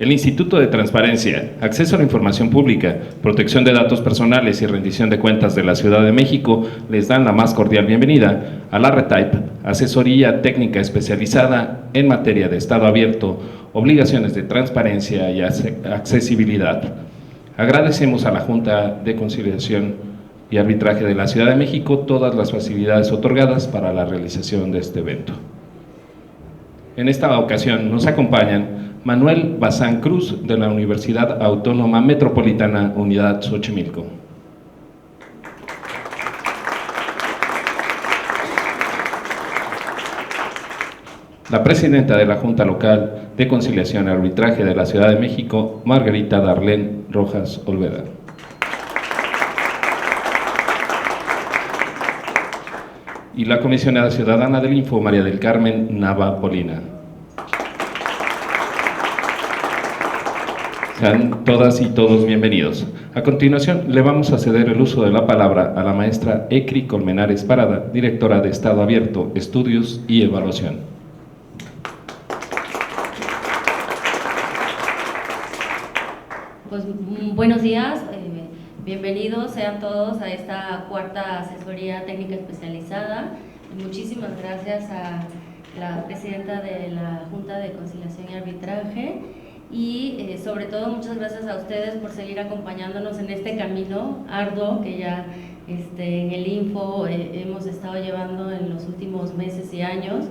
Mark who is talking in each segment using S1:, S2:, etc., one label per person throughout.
S1: El Instituto de Transparencia, Acceso a la Información Pública, Protección de Datos Personales y Rendición de Cuentas de la Ciudad de México les dan la más cordial bienvenida a la RETAIP, asesoría técnica especializada en materia de Estado abierto, obligaciones de transparencia y accesibilidad. Agradecemos a la Junta de Conciliación y Arbitraje de la Ciudad de México todas las facilidades otorgadas para la realización de este evento. En esta ocasión nos acompañan Manuel Bazán Cruz, de la Universidad Autónoma Metropolitana Unidad Xochimilco. La presidenta de la Junta Local de Conciliación y Arbitraje de la Ciudad de México, Margarita Darlene Rojas Olvera. Y la comisionada ciudadana del Info, María del Carmen Nava Polina. Sean todas y todos bienvenidos. A continuación, le vamos a ceder el uso de la palabra a la maestra Ecri Colmenares Parada, directora de Estado Abierto, Estudios y Evaluación.
S2: Pues buenos días, bienvenidos sean todos a esta cuarta asesoría técnica especializada. Muchísimas gracias a la presidenta de la Junta de Conciliación y Arbitraje y sobre todo muchas gracias a ustedes por seguir acompañándonos en este camino arduo que ya en el Info hemos estado llevando en los últimos meses y años.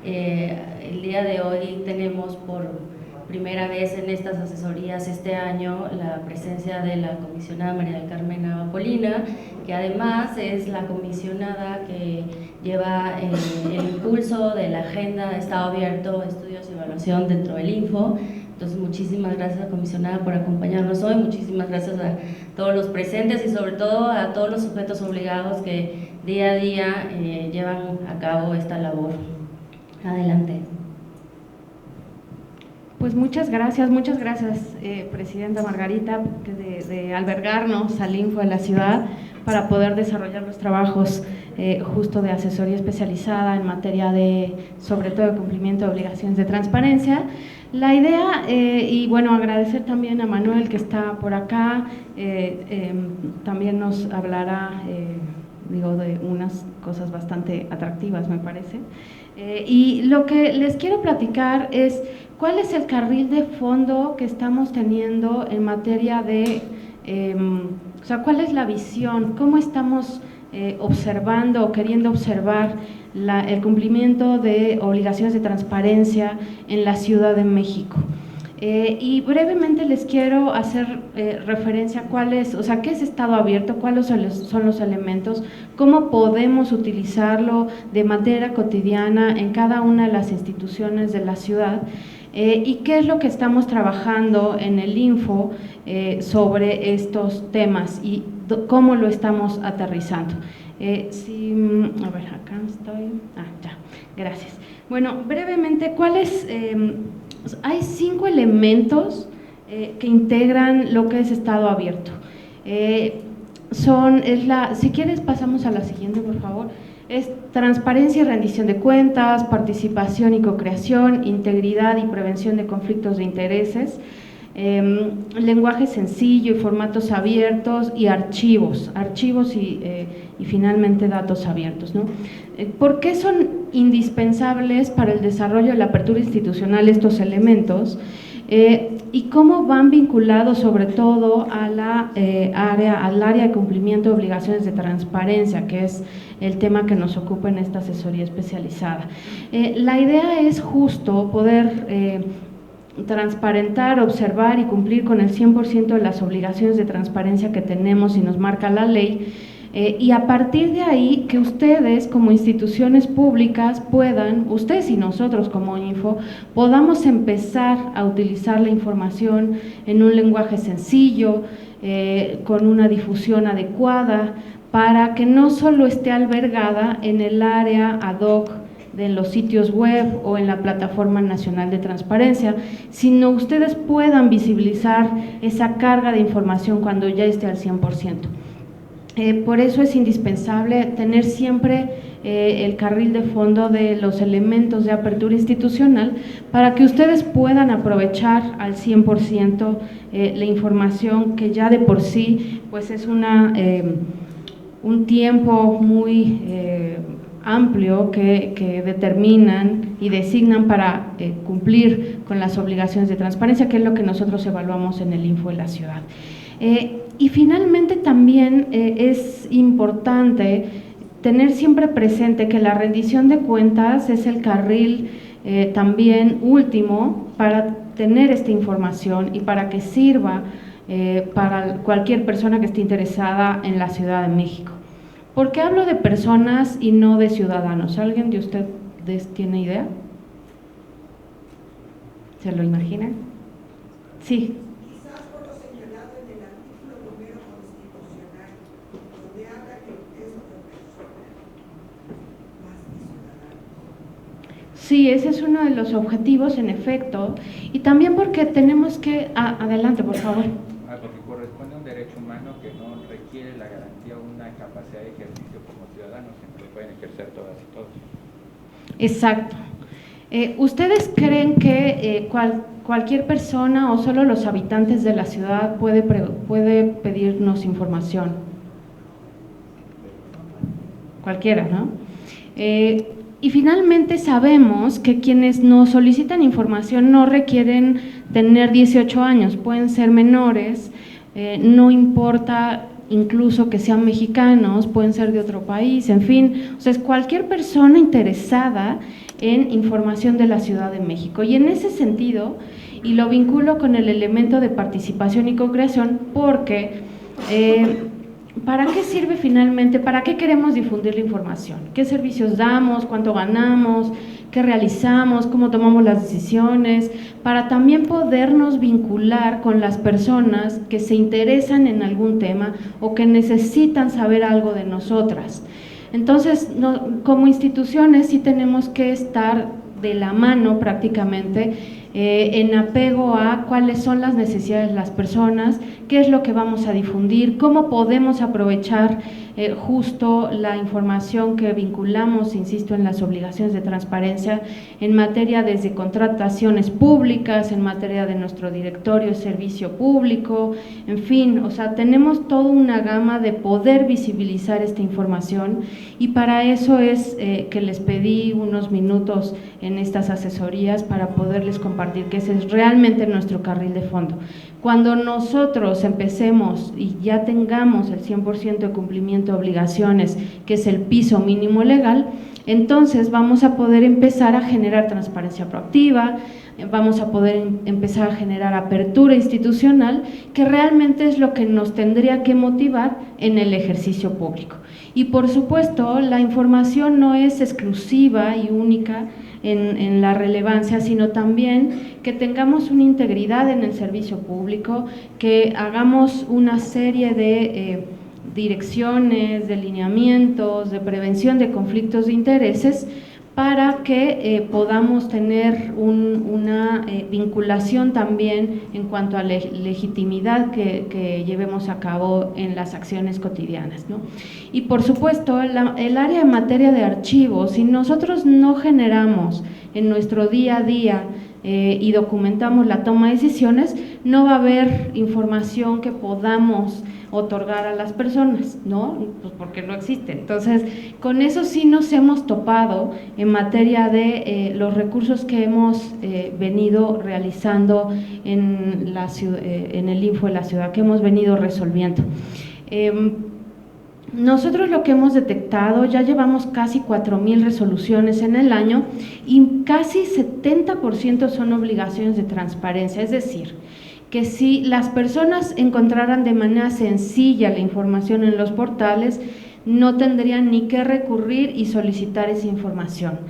S2: El día de hoy tenemos por primera vez en estas asesorías este año la presencia de la comisionada María del Carmen Nava Polina, que además es la comisionada que lleva el impulso de la agenda de Estado Abierto, Estudios y Evaluación dentro del Info. Entonces, muchísimas gracias, comisionada, por acompañarnos hoy. Muchísimas gracias a todos los presentes y sobre todo a todos los sujetos obligados que día a día llevan a cabo esta labor. Adelante.
S3: Pues muchas gracias, Presidenta Margarita, de albergarnos al Info de la ciudad para poder desarrollar los trabajos justo de asesoría especializada en materia de, sobre todo, de cumplimiento de obligaciones de transparencia. La idea, y bueno, agradecer también a Manuel que está por acá, también nos hablará, de unas cosas bastante atractivas, me parece. Y lo que les quiero platicar es cuál es el carril de fondo que estamos teniendo en materia de, o sea, cuál es la visión, cómo estamos observando o queriendo observar el cumplimiento de obligaciones de transparencia en la Ciudad de México. Y brevemente les quiero hacer referencia a cuál es, o sea, qué es Estado Abierto, cuáles son los elementos, cómo podemos utilizarlo de manera cotidiana en cada una de las instituciones de la ciudad y qué es lo que estamos trabajando en el Info sobre estos temas y cómo lo estamos aterrizando. A ver, acá estoy. Ya, gracias. Bueno, brevemente, ¿cuáles? Hay 5 elementos que integran lo que es Estado Abierto. Si quieres pasamos a la siguiente, por favor. Es transparencia y rendición de cuentas, participación y cocreación, integridad y prevención de conflictos de intereses, lenguaje sencillo y formatos abiertos y archivos y finalmente datos abiertos, ¿no? ¿Por qué son indispensables para el desarrollo de la apertura institucional estos elementos? Y cómo van vinculados sobre todo a al área de cumplimiento de obligaciones de transparencia, que es el tema que nos ocupa en esta asesoría especializada. La idea es justo poder transparentar, observar y cumplir con el 100% de las obligaciones de transparencia que tenemos y nos marca la ley, y a partir de ahí que ustedes como instituciones públicas puedan, ustedes y nosotros como Info, podamos empezar a utilizar la información en un lenguaje sencillo, con una difusión adecuada, para que no solo esté albergada en el área ad hoc de los sitios web o en la Plataforma Nacional de Transparencia, sino ustedes puedan visibilizar esa carga de información cuando ya esté al 100%. Por eso es indispensable tener siempre el carril de fondo de los elementos de apertura institucional para que ustedes puedan aprovechar al 100% la información que ya de por sí pues es un tiempo muy amplio que determinan y designan para cumplir con las obligaciones de transparencia, que es lo que nosotros evaluamos en el Info de la Ciudad. Y finalmente también es importante tener siempre presente que la rendición de cuentas es el carril también último para tener esta información y para que sirva para cualquier persona que esté interesada en la Ciudad de México. ¿Por qué hablo de personas y no de ciudadanos? ¿Alguien de ustedes tiene idea? ¿Se lo imaginan? Sí. Sí, ese es uno de los objetivos, en efecto, y también porque tenemos que… adelante, por favor.
S4: Porque corresponde a un derecho humano que no requiere la garantía o una capacidad de ejercicio como ciudadanos, que lo pueden ejercer todas y todos.
S3: Exacto. ¿Ustedes creen que cualquier persona o solo los habitantes de la ciudad puede pedirnos información? Cualquiera, ¿no? Y finalmente sabemos que quienes nos solicitan información no requieren tener 18 años, pueden ser menores, no importa incluso que sean mexicanos, pueden ser de otro país, en fin, o sea, es cualquier persona interesada en información de la Ciudad de México. Y en ese sentido, y lo vinculo con el elemento de participación y co-creación, porque… ¿para qué sirve finalmente? ¿Para qué queremos difundir la información? ¿Qué servicios damos? ¿Cuánto ganamos? ¿Qué realizamos? ¿Cómo tomamos las decisiones? Para también podernos vincular con las personas que se interesan en algún tema o que necesitan saber algo de nosotras. Entonces, como instituciones sí tenemos que estar de la mano prácticamente en apego a cuáles son las necesidades de las personas, qué es lo que vamos a difundir, cómo podemos aprovechar justo la información que vinculamos, insisto, en las obligaciones de transparencia en materia desde contrataciones públicas, en materia de nuestro directorio de servicio público, en fin, o sea, tenemos toda una gama de poder visibilizar esta información y para eso es que les pedí unos minutos en estas asesorías para poderles compartir que ese es realmente nuestro carril de fondo. Cuando nosotros empecemos y ya tengamos el 100% de cumplimiento de obligaciones, que es el piso mínimo legal, entonces vamos a poder empezar a generar transparencia proactiva, vamos a poder empezar a generar apertura institucional, que realmente es lo que nos tendría que motivar en el ejercicio público. Y por supuesto, la información no es exclusiva y única en la relevancia, sino también que tengamos una integridad en el servicio público, que hagamos una serie de direcciones, de lineamientos, de prevención de conflictos de intereses para que podamos tener una vinculación también en cuanto a legitimidad que llevemos a cabo en las acciones cotidianas, ¿no? Y por supuesto, el área en materia de archivos, si nosotros no generamos en nuestro día a día y documentamos la toma de decisiones, no va a haber información que podamos otorgar a las personas, ¿no? Pues porque no existe. Entonces, con eso sí nos hemos topado en materia de los recursos que hemos venido realizando en el Info de la Ciudad, que hemos venido resolviendo. Nosotros lo que hemos detectado, ya llevamos casi 4,000 resoluciones en el año y casi 70% son obligaciones de transparencia, es decir, que si las personas encontraran de manera sencilla la información en los portales, no tendrían ni que recurrir y solicitar esa información.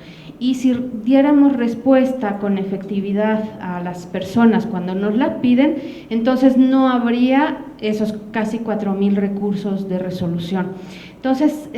S3: Y si diéramos respuesta con efectividad a las personas cuando nos la piden, entonces no habría esos casi 4,000 recursos de resolución. Entonces,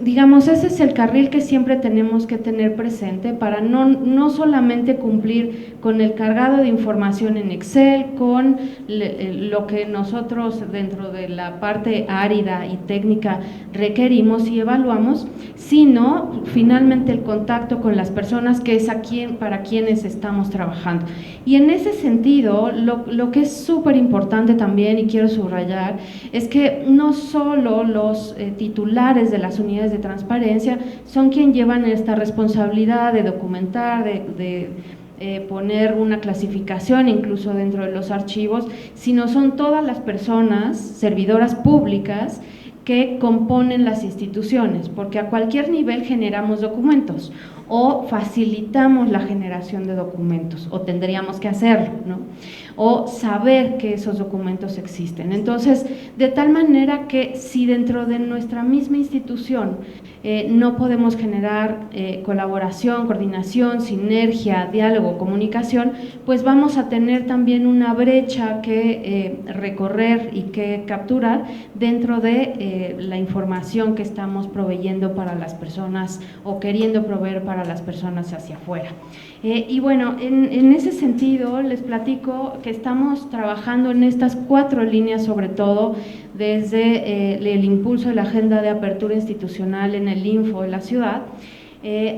S3: digamos, ese es el carril que siempre tenemos que tener presente para no solamente cumplir con el cargado de información en Excel, con lo que nosotros dentro de la parte árida y técnica requerimos y evaluamos, sino finalmente el contacto con las personas, que es para quienes estamos trabajando. Y en ese sentido, lo que es súper importante también, y quiero subrayar, es que no solo los titulares de las unidades de transparencia son quienes llevan esta responsabilidad de documentar, de poner una clasificación incluso dentro de los archivos, sino son todas las personas servidoras públicas que componen las instituciones, porque a cualquier nivel generamos documentos o facilitamos la generación de documentos, o tendríamos que hacerlo, ¿no? O saber que esos documentos existen. Entonces, de tal manera que si dentro de nuestra misma institución no podemos generar colaboración, coordinación, sinergia, diálogo, comunicación, pues vamos a tener también una brecha que recorrer y que capturar dentro de la información que estamos proveyendo para las personas o queriendo proveer para las personas hacia afuera. Y bueno, en ese sentido les platico que estamos trabajando en estas 4 líneas, sobre todo desde el impulso de la agenda de apertura institucional en el Info de la ciudad,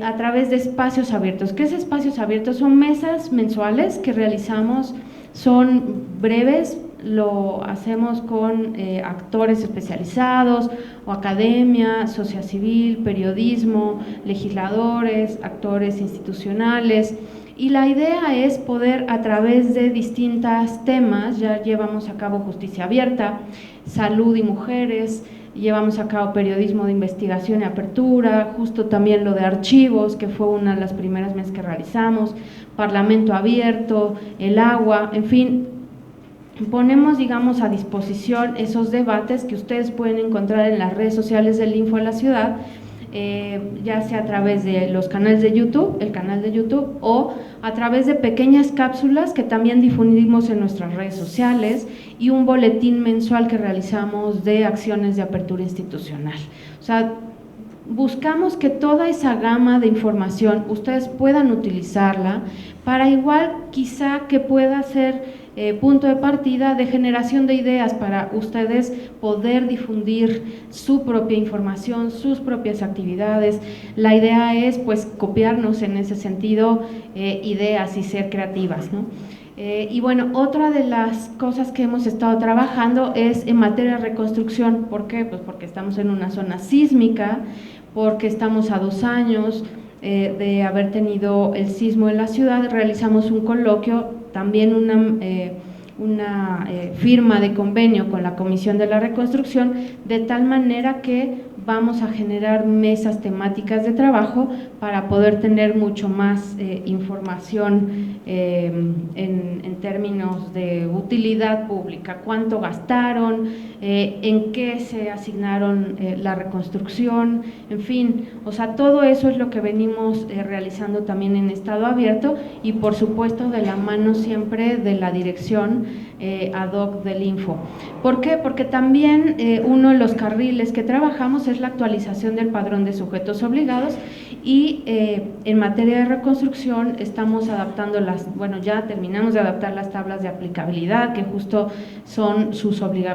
S3: a través de espacios abiertos. ¿Qué es espacios abiertos? Son mesas mensuales que realizamos, son breves, lo hacemos con actores especializados o academia, sociedad civil, periodismo, legisladores, actores institucionales, y la idea es poder a través de distintos temas, ya llevamos a cabo justicia abierta, salud y mujeres, llevamos a cabo periodismo de investigación y apertura, justo también lo de archivos, que fue una de las primeras mesas que realizamos, parlamento abierto, el agua, en fin, ponemos, digamos, a disposición esos debates que ustedes pueden encontrar en las redes sociales del Info de la Ciudad, ya sea a través de los canales de YouTube, el canal de YouTube, o a través de pequeñas cápsulas que también difundimos en nuestras redes sociales, y un boletín mensual que realizamos de acciones de apertura institucional. O sea, buscamos que toda esa gama de información ustedes puedan utilizarla para igual quizá que pueda ser punto de partida de generación de ideas para ustedes poder difundir su propia información, sus propias actividades. La idea es pues copiarnos en ese sentido ideas y ser creativas, ¿no? Y bueno, otra de las cosas que hemos estado trabajando es en materia de reconstrucción. ¿Por qué? Pues porque estamos en una zona sísmica, porque estamos a 2 años de haber tenido el sismo en la ciudad. Realizamos un coloquio, también una firma de convenio con la Comisión de la Reconstrucción, de tal manera que vamos a generar mesas temáticas de trabajo para poder tener mucho más información en términos de utilidad pública, cuánto gastaron, en qué se asignaron la reconstrucción, en fin, o sea, todo eso es lo que venimos realizando también en estado abierto, y por supuesto de la mano siempre de la dirección ad hoc del Info. ¿Por qué? Porque también uno de los carriles que trabajamos es la actualización del padrón de sujetos obligados, y en materia de reconstrucción estamos adaptando ya terminamos de adaptar las tablas de aplicabilidad, que justo son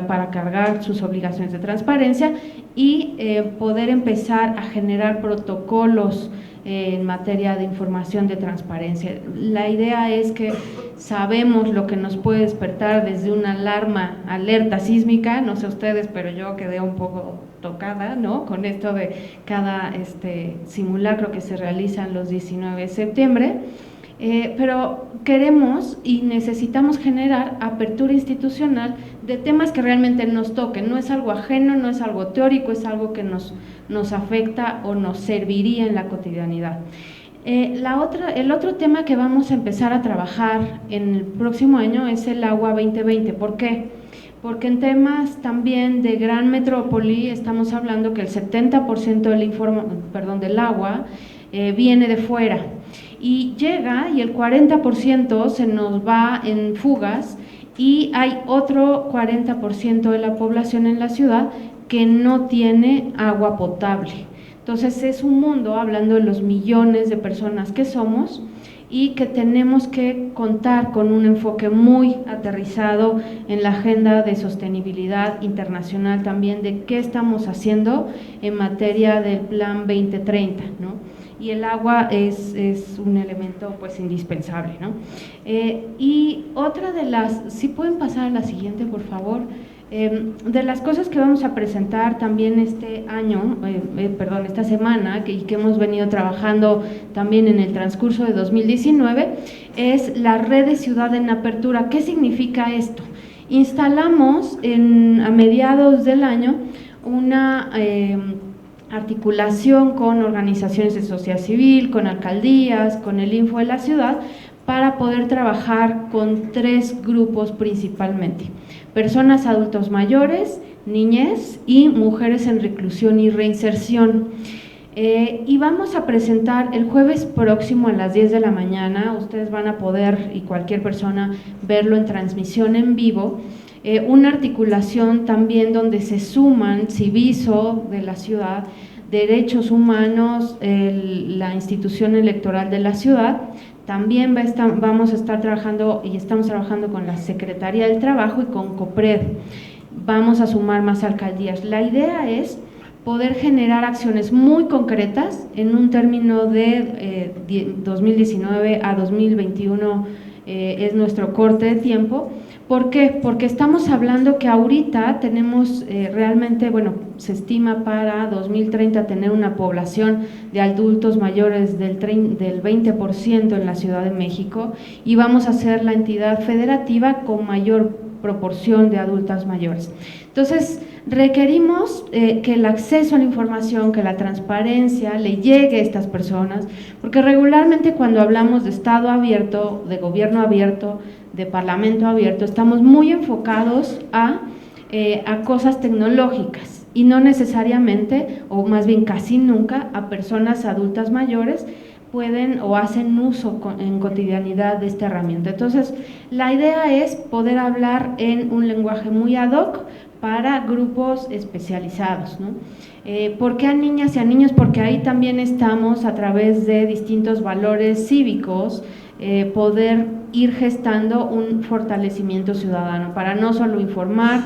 S3: para cargar sus obligaciones de transparencia, y poder empezar a generar protocolos en materia de información de transparencia. La idea es que sabemos lo que nos puede despertar desde una alerta sísmica, no sé ustedes, pero yo quedé un poco tocada, ¿no?, con esto de cada simulacro que se realiza en los 19 de septiembre, pero queremos y necesitamos generar apertura institucional de temas que realmente nos toquen. No es algo ajeno, no es algo teórico, es algo que nos afecta o nos serviría en la cotidianidad. El otro tema que vamos a empezar a trabajar en el próximo año es el Agua 2020. ¿Por qué? Porque en temas también de gran metrópoli estamos hablando que el 70% del agua viene de fuera, y llega, y el 40% se nos va en fugas, y hay otro 40% de la población en la ciudad que no tiene agua potable. Entonces es un mundo, hablando de los millones de personas que somos, y que tenemos que contar con un enfoque muy aterrizado en la agenda de sostenibilidad internacional también, de qué estamos haciendo en materia del Plan 2030, ¿no? Y el agua es un elemento pues indispensable, ¿no? Y otra de las, si pueden pasar a la siguiente por favor, de las cosas que vamos a presentar también este año, esta semana, y que hemos venido trabajando también en el transcurso de 2019, es la red de ciudad en apertura. ¿Qué significa esto? Instalamos a mediados del año una articulación con organizaciones de sociedad civil, con alcaldías, con el Info de la ciudad, para poder trabajar con 3 grupos principalmente: personas adultos mayores, niñez y mujeres en reclusión y reinserción. Y vamos a presentar el jueves próximo a las 10 de la mañana, ustedes van a poder, y cualquier persona, verlo en transmisión en vivo, una articulación también donde se suman Civiso de la ciudad, Derechos Humanos, la institución electoral de la ciudad. También vamos a estar trabajando y estamos trabajando con la Secretaría del Trabajo y con COPRED. Vamos a sumar más alcaldías. La idea es poder generar acciones muy concretas en un término de 2019 a 2021, es nuestro corte de tiempo. ¿Por qué? Porque estamos hablando que ahorita tenemos realmente, se estima para 2030 tener una población de adultos mayores del 20% en la Ciudad de México, y vamos a ser la entidad federativa con mayor proporción de adultas mayores. Entonces, requerimos que el acceso a la información, que la transparencia le llegue a estas personas, porque regularmente cuando hablamos de Estado abierto, de gobierno abierto, de parlamento abierto, estamos muy enfocados a cosas tecnológicas y no necesariamente, o más bien casi nunca, a personas adultas mayores pueden o hacen uso en cotidianidad de esta herramienta. Entonces, la idea es poder hablar en un lenguaje muy ad hoc para grupos especializados, ¿no? ¿Por qué a niñas y a niños? Porque ahí también estamos, a través de distintos valores cívicos, poder ir gestando un fortalecimiento ciudadano para no solo informar,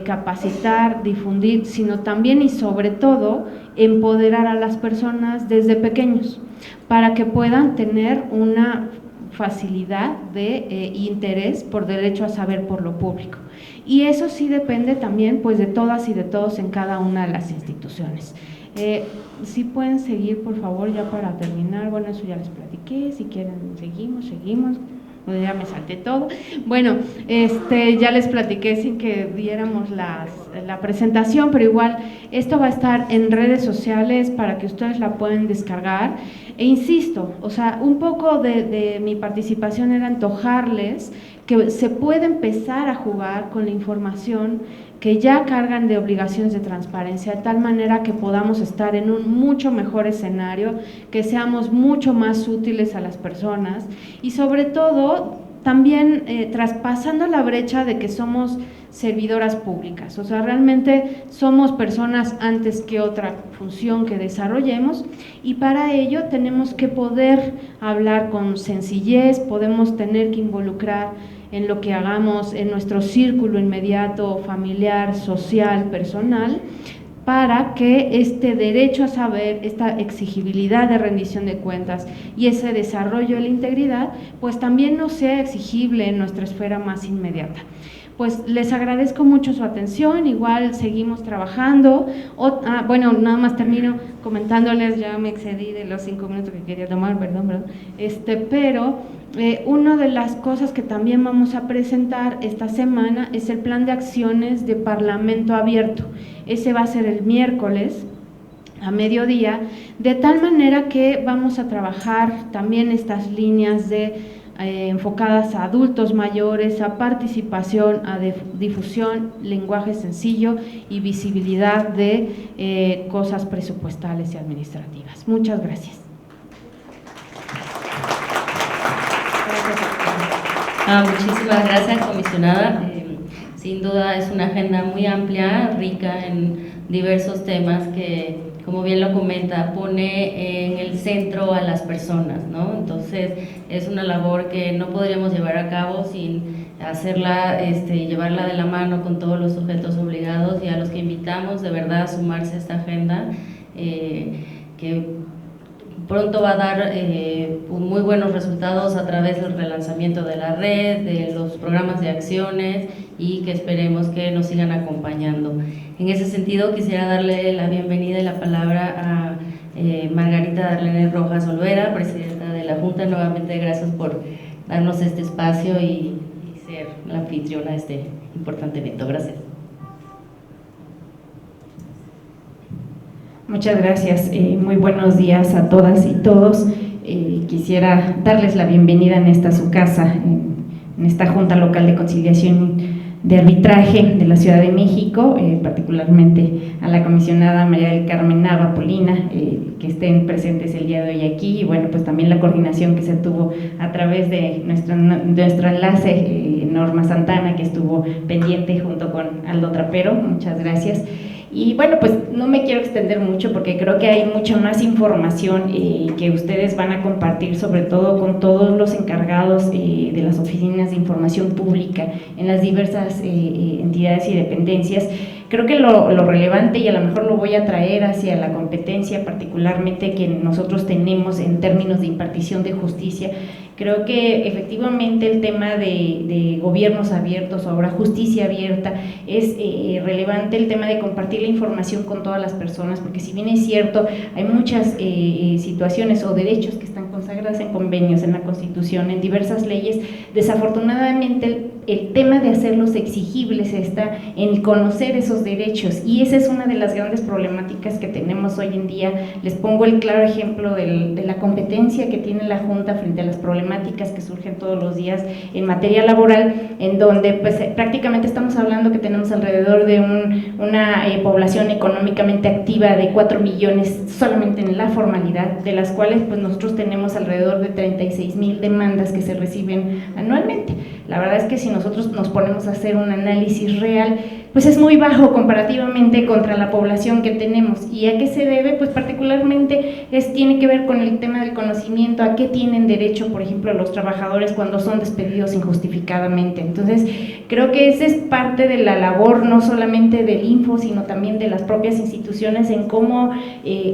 S3: capacitar, difundir, sino también y sobre todo empoderar a las personas desde pequeños para que puedan tener una facilidad de interés por derecho a saber por lo público. Y eso sí depende también pues de todas y de todos en cada una de las instituciones. Si pueden seguir, por favor, ya para terminar. Bueno, eso ya les platiqué. Si quieren, seguimos. Bueno, ya me salté todo. Bueno, ya les platiqué sin que diéramos la presentación, pero igual esto va a estar en redes sociales para que ustedes la puedan descargar. E insisto, o sea, un poco de mi participación era antojarles que se puede empezar a jugar con la información que ya cargan de obligaciones de transparencia, de tal manera que podamos estar en un mucho mejor escenario, que seamos mucho más útiles a las personas y sobre todo también traspasando la brecha de que somos servidoras públicas, o sea, realmente somos personas antes que otra función que desarrollemos, y para ello tenemos que poder hablar con sencillez, podemos tener que involucrar en lo que hagamos en nuestro círculo inmediato, familiar, social, personal, para que este derecho a saber, esta exigibilidad de rendición de cuentas y ese desarrollo de la integridad, pues también no sea exigible en nuestra esfera más inmediata. Pues les agradezco mucho su atención, igual seguimos trabajando. Bueno, nada más termino comentándoles, ya me excedí de los 5 minutos que quería tomar, perdón, pero una de las cosas que también vamos a presentar esta semana es el plan de acciones de Parlamento Abierto. Ese va a ser el miércoles a mediodía, de tal manera que vamos a trabajar también estas líneas enfocadas a adultos mayores, a participación, a difusión, lenguaje sencillo y visibilidad de cosas presupuestales y administrativas. Muchas gracias.
S2: Muchísimas gracias, comisionada. Sin duda es una agenda muy amplia, rica en diversos temas que, como bien lo comenta, pone en el centro a las personas, ¿no? Entonces es una labor que no podríamos llevar a cabo sin hacerla, llevarla de la mano con todos los sujetos obligados, y a los que invitamos de verdad a sumarse a esta agenda, que pronto va a dar muy buenos resultados a través del relanzamiento de la red, de los programas de acciones, y que esperemos que nos sigan acompañando. En ese sentido, quisiera darle la bienvenida y la palabra a Margarita Darlene Rojas Olvera, presidenta de la Junta. Nuevamente, gracias por darnos este espacio y ser la anfitriona de este importante evento. Gracias.
S5: Muchas gracias. Muy buenos días a todas y todos. Quisiera darles la bienvenida en esta su casa, en esta Junta Local de Conciliación de Arbitraje de la Ciudad de México, particularmente a la comisionada María del Carmen Nava Polina, que estén presentes el día de hoy aquí, y bueno, pues también la coordinación que se tuvo a través de nuestro enlace, Norma Santana, que estuvo pendiente junto con Aldo Trapero. Muchas gracias. Y bueno, pues no me quiero extender mucho porque creo que hay mucha más información que ustedes van a compartir, sobre todo con todos los encargados de las oficinas de información pública en las diversas entidades y dependencias. Creo que lo relevante, y a lo mejor lo voy a traer hacia la competencia particularmente que nosotros tenemos en términos de impartición de justicia, creo que efectivamente el tema de gobiernos abiertos, o ahora justicia abierta, es relevante el tema de compartir la información con todas las personas, porque si bien es cierto, hay muchas situaciones o derechos que están consagrados en convenios, en la Constitución, en diversas leyes, desafortunadamente el tema de hacerlos exigibles está en conocer esos derechos, y esa es una de las grandes problemáticas que tenemos hoy en día. Les pongo el claro ejemplo de la competencia que tiene la Junta frente a las problemáticas que surgen todos los días en materia laboral, en donde pues prácticamente estamos hablando que tenemos alrededor de una población económicamente activa de 4 millones solamente en la formalidad, de las cuales pues nosotros tenemos alrededor de 36,000 demandas que se reciben anualmente. La verdad es que si nosotros nos ponemos a hacer un análisis real, pues es muy bajo comparativamente contra la población que tenemos. ¿Y a qué se debe? Pues particularmente tiene que ver con el tema del conocimiento, a qué tienen derecho, por ejemplo, los trabajadores cuando son despedidos injustificadamente. Entonces, creo que esa es parte de la labor, no solamente del Info, sino también de las propias instituciones, en cómo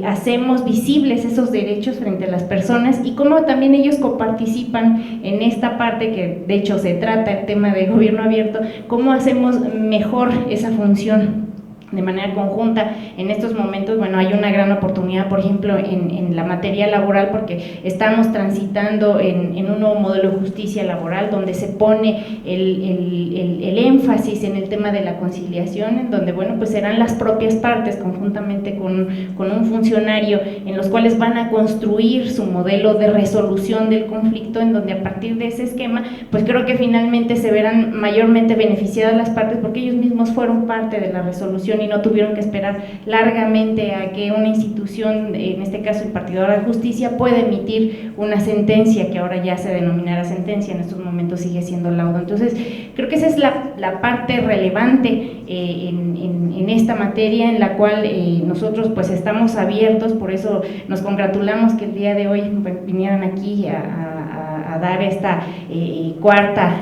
S5: hacemos visibles esos derechos frente a las personas, y cómo también ellos coparticipan en esta parte que de hecho se trata el tema de gobierno abierto, cómo hacemos mejor esa función de manera conjunta. En estos momentos, bueno, hay una gran oportunidad, por ejemplo, en la materia laboral, porque estamos transitando en un nuevo modelo de justicia laboral, donde se pone el énfasis en el tema de la conciliación, en donde, bueno, pues serán las propias partes, conjuntamente con un funcionario, en los cuales van a construir su modelo de resolución del conflicto, en donde a partir de ese esquema, pues creo que finalmente se verán mayormente beneficiadas las partes, porque ellos mismos fueron parte de la resolución y no tuvieron que esperar largamente a que una institución, en este caso impartidora de justicia, pueda emitir una sentencia, que ahora ya se denominará sentencia, en estos momentos sigue siendo laudo. Entonces, creo que esa es la parte relevante en esta materia, en la cual nosotros pues estamos abiertos. Por eso nos congratulamos que el día de hoy vinieran aquí a dar esta cuarta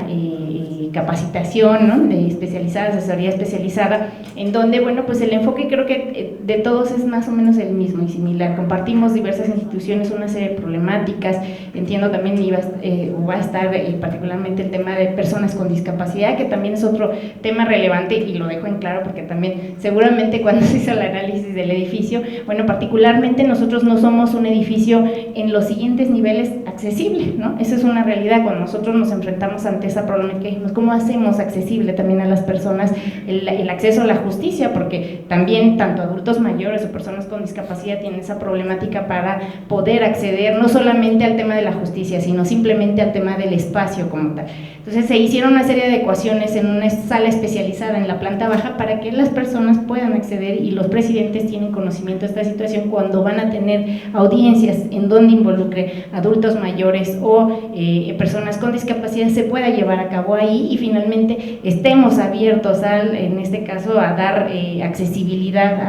S5: capacitación, ¿no?, de especializada, asesoría especializada, en donde, bueno, pues el enfoque creo que de todos es más o menos el mismo y similar. Compartimos diversas instituciones, una serie de problemáticas. Entiendo también va a estar particularmente el tema de personas con discapacidad, que también es otro tema relevante, y lo dejo en claro porque también seguramente cuando se hizo el análisis del edificio, bueno, particularmente nosotros no somos un edificio en los siguientes niveles accesible, ¿no? Esa es una realidad. Cuando nosotros nos enfrentamos ante esa problemática, dijimos, ¿cómo hacemos accesible también a las personas el acceso a la justicia? Porque también tanto adultos mayores o personas con discapacidad tienen esa problemática para poder acceder no solamente al tema de la justicia, sino simplemente al tema del espacio como tal. Entonces se hicieron una serie de adecuaciones en una sala especializada en la planta baja para que las personas puedan acceder, y los presidentes tienen conocimiento de esta situación cuando van a tener audiencias en donde involucre adultos mayores o personas con discapacidad, se pueda llevar a cabo ahí, y finalmente estemos abiertos en este caso, a dar accesibilidad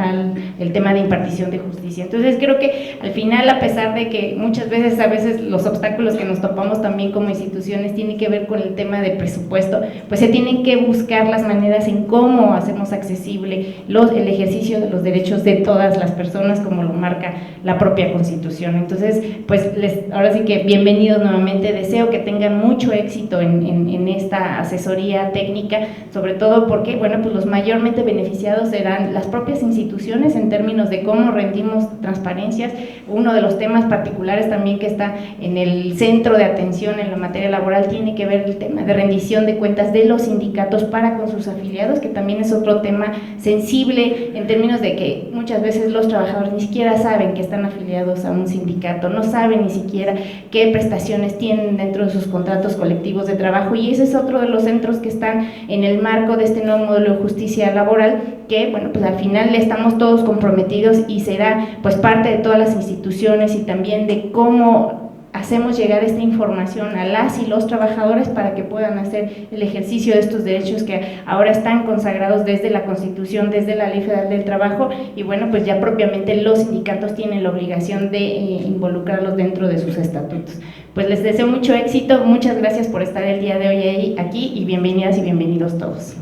S5: al tema de impartición de justicia. Entonces creo que al final, a pesar de que muchas veces, los obstáculos que nos topamos también como instituciones tienen que ver con el tema de presupuesto, pues se tienen que buscar las maneras en cómo hacemos accesible el ejercicio de los derechos de todas las personas, como lo marca la propia Constitución. Entonces, pues ahora sí que bienvenidos nuevamente, deseo que tengan mucho éxito en esta asesoría técnica, sobre todo porque, bueno, pues los mayormente beneficiados serán las propias instituciones en términos de cómo rendimos transparencias. Uno de los temas particulares también que está en el centro de atención en la materia laboral tiene que ver el tema de rendición de cuentas de los sindicatos para con sus afiliados, que también es otro tema sensible en términos de que muchas veces los trabajadores ni siquiera saben que están afiliados a un sindicato, no saben ni siquiera qué prestaciones tienen dentro de sus contratos colectivos de trabajo, y ese es otro de los centros que están en el marco de este nuevo modelo de justicia laboral, que, bueno, pues al final estamos todos comprometidos y será pues parte de todas las instituciones, y también de cómo hacemos llegar esta información a las y los trabajadores para que puedan hacer el ejercicio de estos derechos que ahora están consagrados desde la Constitución, desde la Ley Federal del Trabajo, y bueno, pues ya propiamente los sindicatos tienen la obligación de involucrarlos dentro de sus estatutos. Pues les deseo mucho éxito, muchas gracias por estar el día de hoy aquí, y bienvenidas y bienvenidos todos.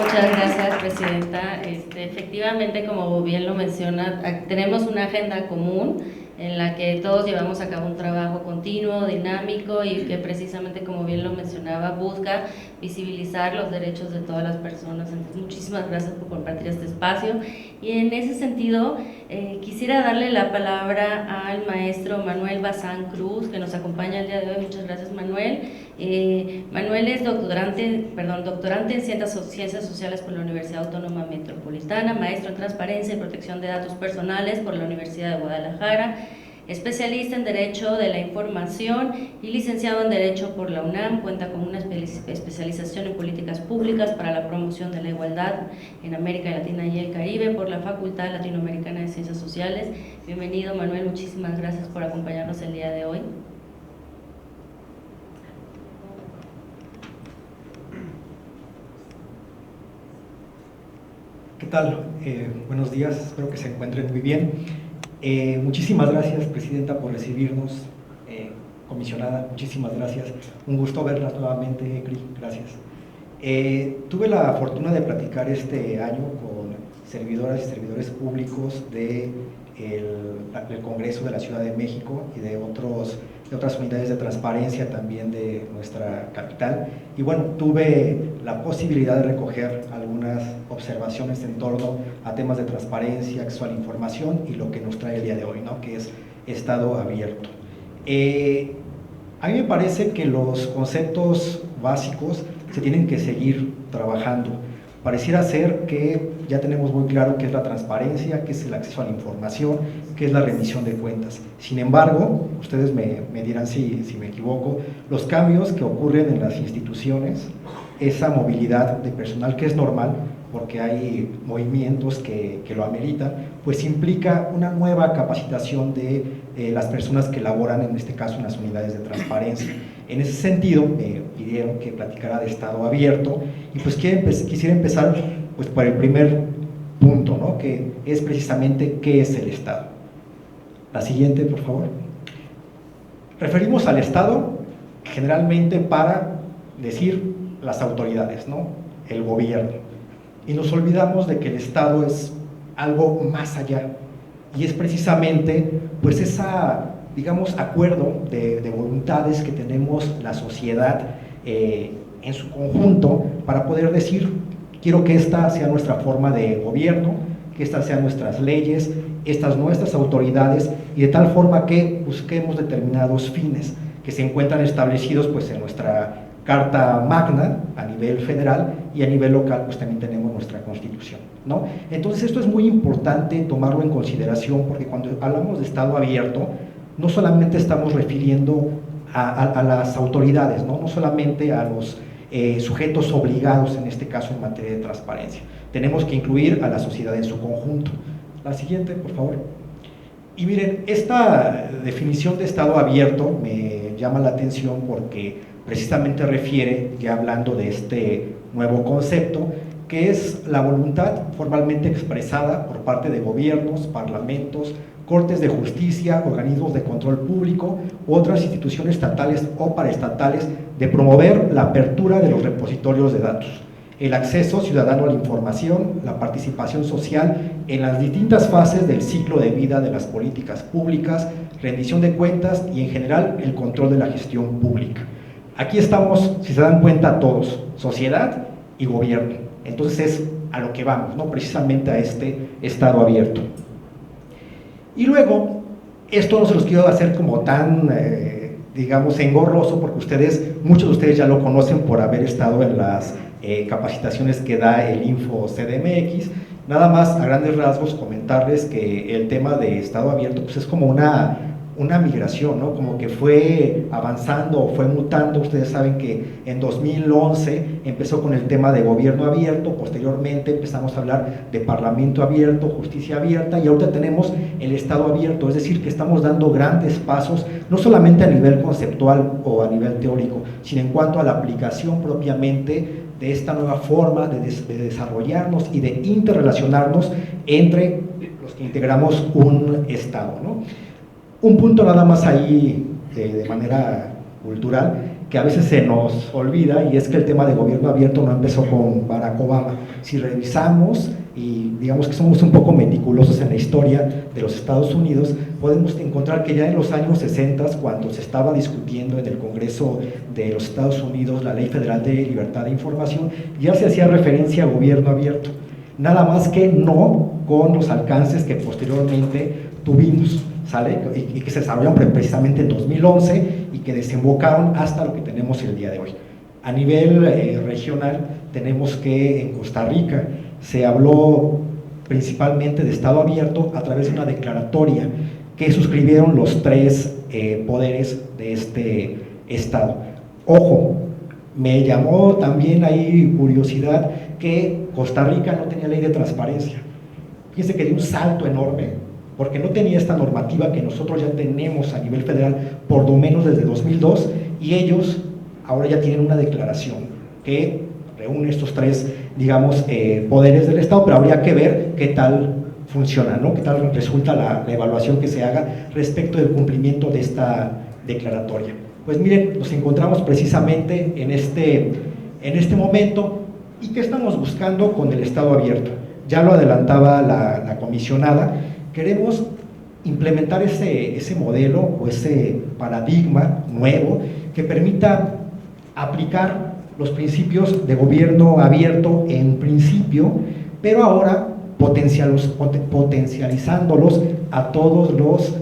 S2: Muchas gracias, Presidenta. Efectivamente, como bien lo menciona, tenemos una agenda común en la que todos llevamos a cabo un trabajo continuo, dinámico, y que precisamente, como bien lo mencionaba, busca visibilizar los derechos de todas las personas. Entonces, muchísimas gracias por compartir este espacio. Y en ese sentido, quisiera darle la palabra al maestro Manuel Bazán Cruz, que nos acompaña el día de hoy. Muchas gracias, Manuel. Manuel es doctorante en Ciencias Sociales por la Universidad Autónoma Metropolitana, maestro en Transparencia y Protección de Datos Personales por la Universidad de Guadalajara, especialista en Derecho de la Información y licenciado en Derecho por la UNAM. Cuenta con una especialización en Políticas Públicas para la Promoción de la Igualdad en América Latina y el Caribe por la Facultad Latinoamericana de Ciencias Sociales. Bienvenido, Manuel, muchísimas gracias por acompañarnos el día de hoy.
S6: ¿Qué tal? Buenos días, espero que se encuentren muy bien. Muchísimas gracias, Presidenta, por recibirnos. Comisionada, muchísimas gracias. Un gusto verlas nuevamente, Ecri, gracias. Tuve la fortuna de platicar este año con servidoras y servidores públicos del Congreso de la Ciudad de México y de otras unidades de transparencia también de nuestra capital, y bueno, tuve la posibilidad de recoger algunas observaciones en torno a temas de transparencia, acceso a la información y lo que nos trae el día de hoy, ¿no?, que es Estado abierto. A mí me parece que los conceptos básicos se tienen que seguir trabajando. Pareciera ser que ya tenemos muy claro qué es la transparencia, qué es el acceso a la información, qué es la rendición de cuentas. Sin embargo, ustedes me dirán si me equivoco, los cambios que ocurren en las instituciones, esa movilidad de personal que es normal, porque hay movimientos que lo ameritan, pues implica una nueva capacitación de las personas que laboran, en este caso en las unidades de transparencia. En ese sentido, me pidieron que platicara de Estado abierto, y pues quisiera empezar pues por el primer punto, ¿no?, que es precisamente qué es el Estado. La siguiente, por favor. Referimos al Estado generalmente para decir las autoridades, ¿no?, el gobierno, y nos olvidamos de que el Estado es algo más allá, y es precisamente pues esa, digamos, acuerdo de voluntades que tenemos la sociedad en su conjunto para poder decir: quiero que esta sea nuestra forma de gobierno, que estas sean nuestras leyes, estas nuestras autoridades, y de tal forma que busquemos determinados fines que se encuentran establecidos pues en nuestra Carta Magna a nivel federal, y a nivel local pues también tenemos nuestra Constitución, ¿no? Entonces esto es muy importante tomarlo en consideración, porque cuando hablamos de Estado abierto no solamente estamos refiriendo a las autoridades, ¿no?, no solamente a los sujetos obligados, en este caso en materia de transparencia. Tenemos que incluir a la sociedad en su conjunto. La siguiente, por favor. Y miren, esta definición de Estado abierto me llama la atención porque precisamente refiere, ya hablando de este nuevo concepto, que es la voluntad formalmente expresada por parte de gobiernos, parlamentos, cortes de justicia, organismos de control público u otras instituciones estatales o paraestatales de promover la apertura de los repositorios de datos, el acceso ciudadano a la información, la participación social en las distintas fases del ciclo de vida de las políticas públicas, rendición de cuentas y en general el control de la gestión pública. Aquí estamos, si se dan cuenta todos, sociedad y gobierno. Entonces es a lo que vamos, ¿no? Precisamente a este Estado abierto. Y luego, esto no se los quiero hacer como tan, digamos, engorroso, porque muchos de ustedes ya lo conocen por haber estado en las capacitaciones que da el Info CDMX. Nada más, a grandes rasgos, comentarles que el tema de Estado abierto pues es como una migración, ¿no? Como que fue avanzando o fue mutando. Ustedes saben que en 2011 empezó con el tema de gobierno abierto, posteriormente empezamos a hablar de parlamento abierto, justicia abierta, y ahorita tenemos el Estado abierto, es decir, que estamos dando grandes pasos, no solamente a nivel conceptual o a nivel teórico, sino en cuanto a la aplicación propiamente de esta nueva forma de desarrollarnos y de interrelacionarnos entre los que integramos un Estado, ¿no? Un punto nada más ahí de manera cultural que a veces se nos olvida, y es que el tema de gobierno abierto no empezó con Barack Obama. Si revisamos y digamos que somos un poco meticulosos en la historia de los Estados Unidos, podemos encontrar que ya en los años 60, cuando se estaba discutiendo en el Congreso de los Estados Unidos la Ley Federal de Libertad de Información, ya se hacía referencia a gobierno abierto, nada más que no con los alcances que posteriormente tuvimos, ¿sale? Y que se desarrollaron precisamente en 2011 y que desembocaron hasta lo que tenemos el día de hoy. A nivel regional, tenemos que en Costa Rica se habló principalmente de Estado abierto a través de una declaratoria que suscribieron los tres poderes de este Estado. Ojo, me llamó también ahí curiosidad que Costa Rica no tenía ley de transparencia. Fíjense que dio un salto enorme, porque no tenía esta normativa que nosotros ya tenemos a nivel federal por lo menos desde 2002, y ellos ahora ya tienen una declaración que reúne estos tres, digamos, poderes del Estado, pero habría que ver qué tal funciona, ¿no? Qué tal resulta la evaluación que se haga respecto del cumplimiento de esta declaratoria. Pues miren, nos encontramos precisamente en este momento. ¿Y qué estamos buscando con el Estado abierto? Ya lo adelantaba la comisionada. Queremos implementar ese modelo o ese paradigma nuevo que permita aplicar los principios de gobierno abierto en principio, pero ahora potencializándolos a todos los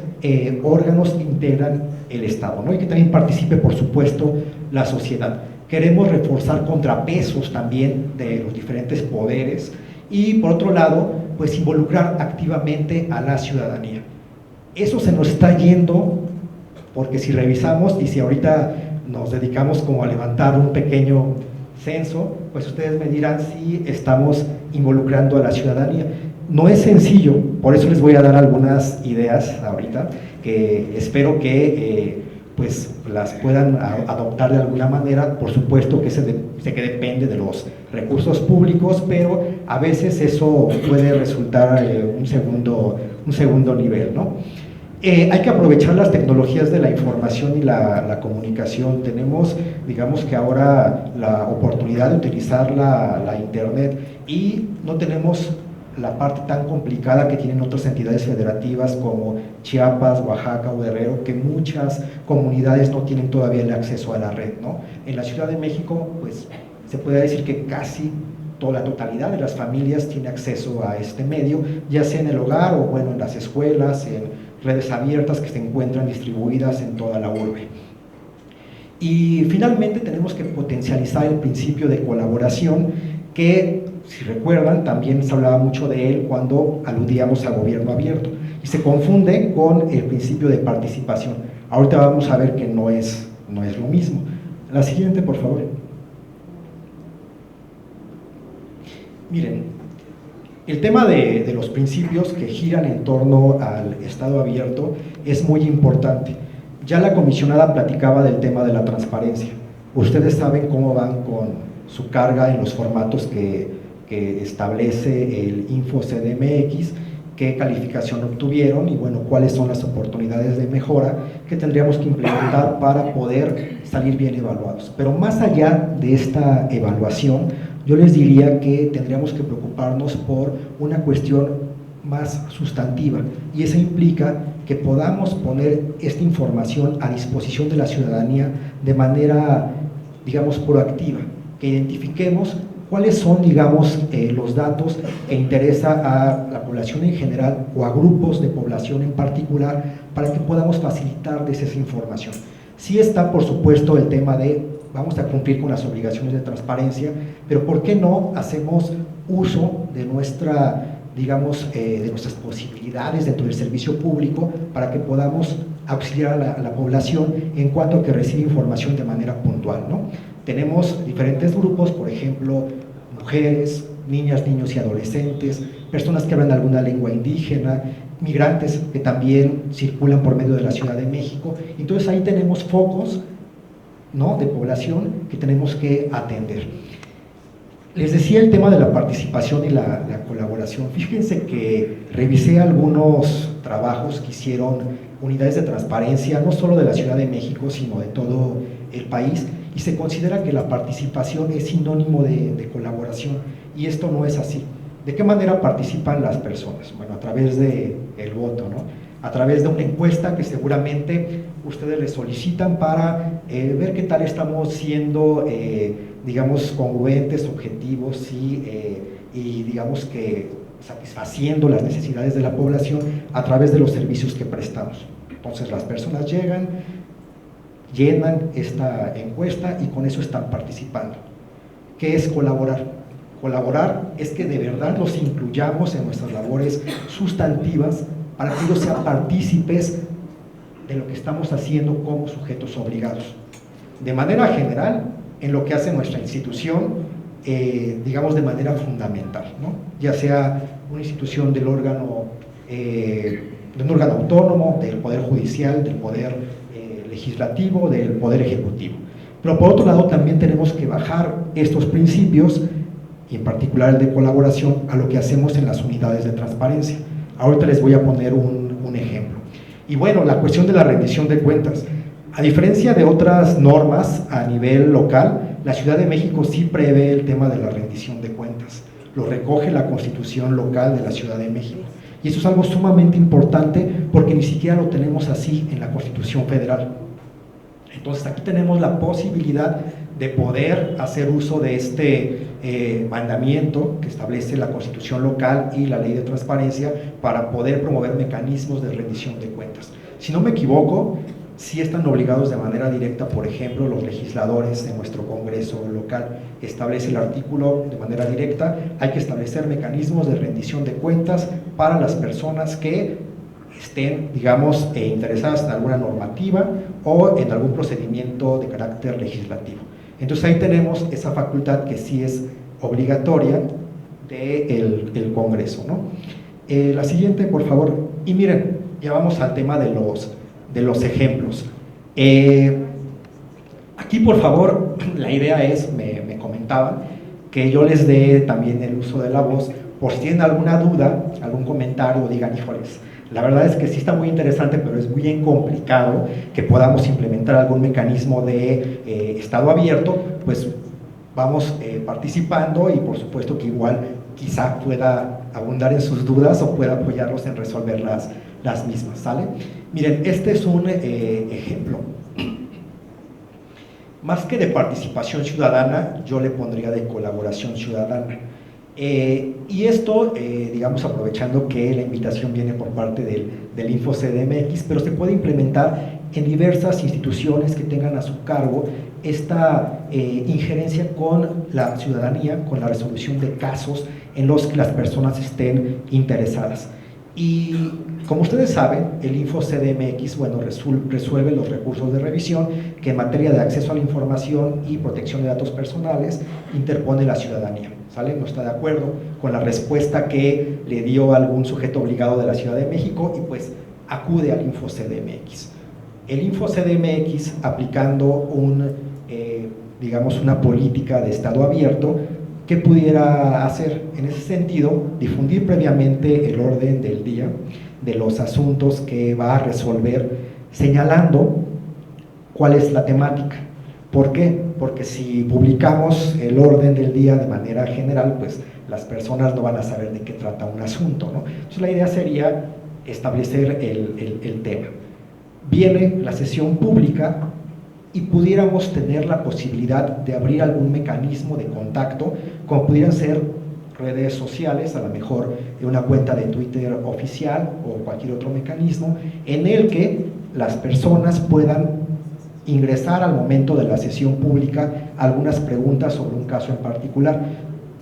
S6: órganos que integran el Estado, ¿no? Y que también participe, por supuesto, la sociedad. Queremos reforzar contrapesos también de los diferentes poderes y, por otro lado, pues involucrar activamente a la ciudadanía. Eso se nos está yendo, porque si revisamos y si ahorita nos dedicamos como a levantar un pequeño censo, pues ustedes me dirán si estamos involucrando a la ciudadanía. No es sencillo, por eso les voy a dar algunas ideas ahorita, que espero que pues las puedan adoptar de alguna manera. Por supuesto que que depende de los recursos públicos, pero a veces eso puede resultar un segundo nivel, ¿no? Hay que aprovechar las tecnologías de la información y la comunicación. Tenemos, digamos que ahora la oportunidad de utilizar la internet, y no tenemos la parte tan complicada que tienen otras entidades federativas como Chiapas, Oaxaca o Guerrero, que muchas comunidades no tienen todavía el acceso a la red, ¿no? En la Ciudad de México, pues se puede decir que casi toda la totalidad de las familias tiene acceso a este medio, ya sea en el hogar o bueno, en las escuelas, en redes abiertas que se encuentran distribuidas en toda la urbe. Y finalmente tenemos que potencializar el principio de colaboración, que si recuerdan también se hablaba mucho de él cuando aludíamos a gobierno abierto, y se confunde con el principio de participación. Ahorita vamos a ver que no es lo mismo. La siguiente, por favor. Miren, El tema de los principios que giran en torno al Estado abierto es muy importante. Ya la comisionada platicaba del tema de la transparencia. Ustedes saben cómo van con su carga en los formatos que establece el Info CDMX, qué calificación obtuvieron y bueno, cuáles son las oportunidades de mejora que tendríamos que implementar para poder salir bien evaluados. Pero más allá de esta evaluación, yo les diría que tendríamos que preocuparnos por una cuestión más sustantiva, y eso implica que podamos poner esta información a disposición de la ciudadanía de manera, digamos, proactiva, que identifiquemos cuáles son, digamos, los datos que interesa a la población en general o a grupos de población en particular para que podamos facilitarles esa información. Sí está, por supuesto, el tema de vamos a cumplir con las obligaciones de transparencia, pero ¿por qué no hacemos uso de nuestra, digamos, de nuestras posibilidades dentro del servicio público para que podamos auxiliar a la población en cuanto a que recibe información de manera puntual, ¿no? Tenemos diferentes grupos, por ejemplo, mujeres, niñas, niños y adolescentes, personas que hablan alguna lengua indígena, migrantes que también circulan por medio de la Ciudad de México. Entonces ahí tenemos focos, ¿no?, de población que tenemos que atender. Les decía el tema de la participación y la colaboración. Fíjense que revisé algunos trabajos que hicieron unidades de transparencia, no solo de la Ciudad de México, sino de todo el país, y se considera que la participación es sinónimo de colaboración, y esto no es así. ¿De qué manera participan las personas? Bueno, a través del voto, ¿no? A través de una encuesta que seguramente ustedes les solicitan para ver qué tal estamos siendo, digamos, congruentes, objetivos y digamos que satisfaciendo las necesidades de la población a través de los servicios que prestamos. Entonces las personas llegan, llenan esta encuesta y con eso están participando. ¿Qué es colaborar? Colaborar es que de verdad los incluyamos en nuestras labores sustantivas para que ellos sean partícipes de lo que estamos haciendo como sujetos obligados. De manera general, en lo que hace nuestra institución, digamos de manera fundamental, ¿no? Ya sea una institución del órgano, de un órgano autónomo, del Poder Judicial, del Poder Legislativo, del Poder Ejecutivo. Pero por otro lado también tenemos que bajar estos principios, y en particular el de colaboración, a lo que hacemos en las unidades de transparencia. Ahorita les voy a poner un ejemplo. Y bueno, la cuestión de la rendición de cuentas. A diferencia de otras normas a nivel local, la Ciudad de México sí prevé el tema de la rendición de cuentas. Lo recoge la Constitución local de la Ciudad de México. Y eso es algo sumamente importante porque ni siquiera lo tenemos así en la Constitución Federal. Entonces aquí tenemos la posibilidad de poder hacer uso de este mandamiento que establece la Constitución local y la Ley de Transparencia para poder promover mecanismos de rendición de cuentas. Si no me equivoco, sí están obligados de manera directa, por ejemplo, los legisladores de nuestro Congreso local. Establece el artículo de manera directa, hay que establecer mecanismos de rendición de cuentas para las personas que estén, digamos, interesadas en alguna normativa o en algún procedimiento de carácter legislativo. Entonces ahí tenemos esa facultad que sí es obligatoria del Congreso, ¿no? La siguiente, por favor. Y miren, ya vamos al tema de los ejemplos. Aquí, por favor, la idea es, me comentaban, que yo les dé también el uso de la voz, por si tienen alguna duda, algún comentario, digan, híjoles, la verdad es que sí está muy interesante, pero es bien complicado que podamos implementar algún mecanismo de estado abierto, pues vamos participando y por supuesto que igual quizá pueda abundar en sus dudas o pueda apoyarlos en resolver las mismas, ¿sale? Miren, este es un ejemplo. Más que de participación ciudadana, yo le pondría de colaboración ciudadana. Y esto, digamos, aprovechando que la invitación viene por parte del Info CDMX, pero se puede implementar en diversas instituciones que tengan a su cargo esta injerencia con la ciudadanía, con la resolución de casos en los que las personas estén interesadas. Y como ustedes saben, el Info CDMX, bueno, resuelve los recursos de revisión que en materia de acceso a la información y protección de datos personales interpone la ciudadanía. ¿sale? No está de acuerdo con la respuesta que le dio algún sujeto obligado de la Ciudad de México y pues acude al InfoCDMX. El InfoCDMX, aplicando digamos una política de estado abierto, ¿qué pudiera hacer? En ese sentido, difundir previamente el orden del día de los asuntos que va a resolver, señalando cuál es la temática. ¿Por qué? Porque si publicamos el orden del día de manera general, pues las personas no van a saber de qué trata un asunto, ¿no? Entonces la idea sería establecer el tema. Viene la sesión pública y pudiéramos tener la posibilidad de abrir algún mecanismo de contacto, como pudieran ser redes sociales, a lo mejor una cuenta de Twitter oficial o cualquier otro mecanismo, en el que las personas puedan ingresar al momento de la sesión pública algunas preguntas sobre un caso en particular,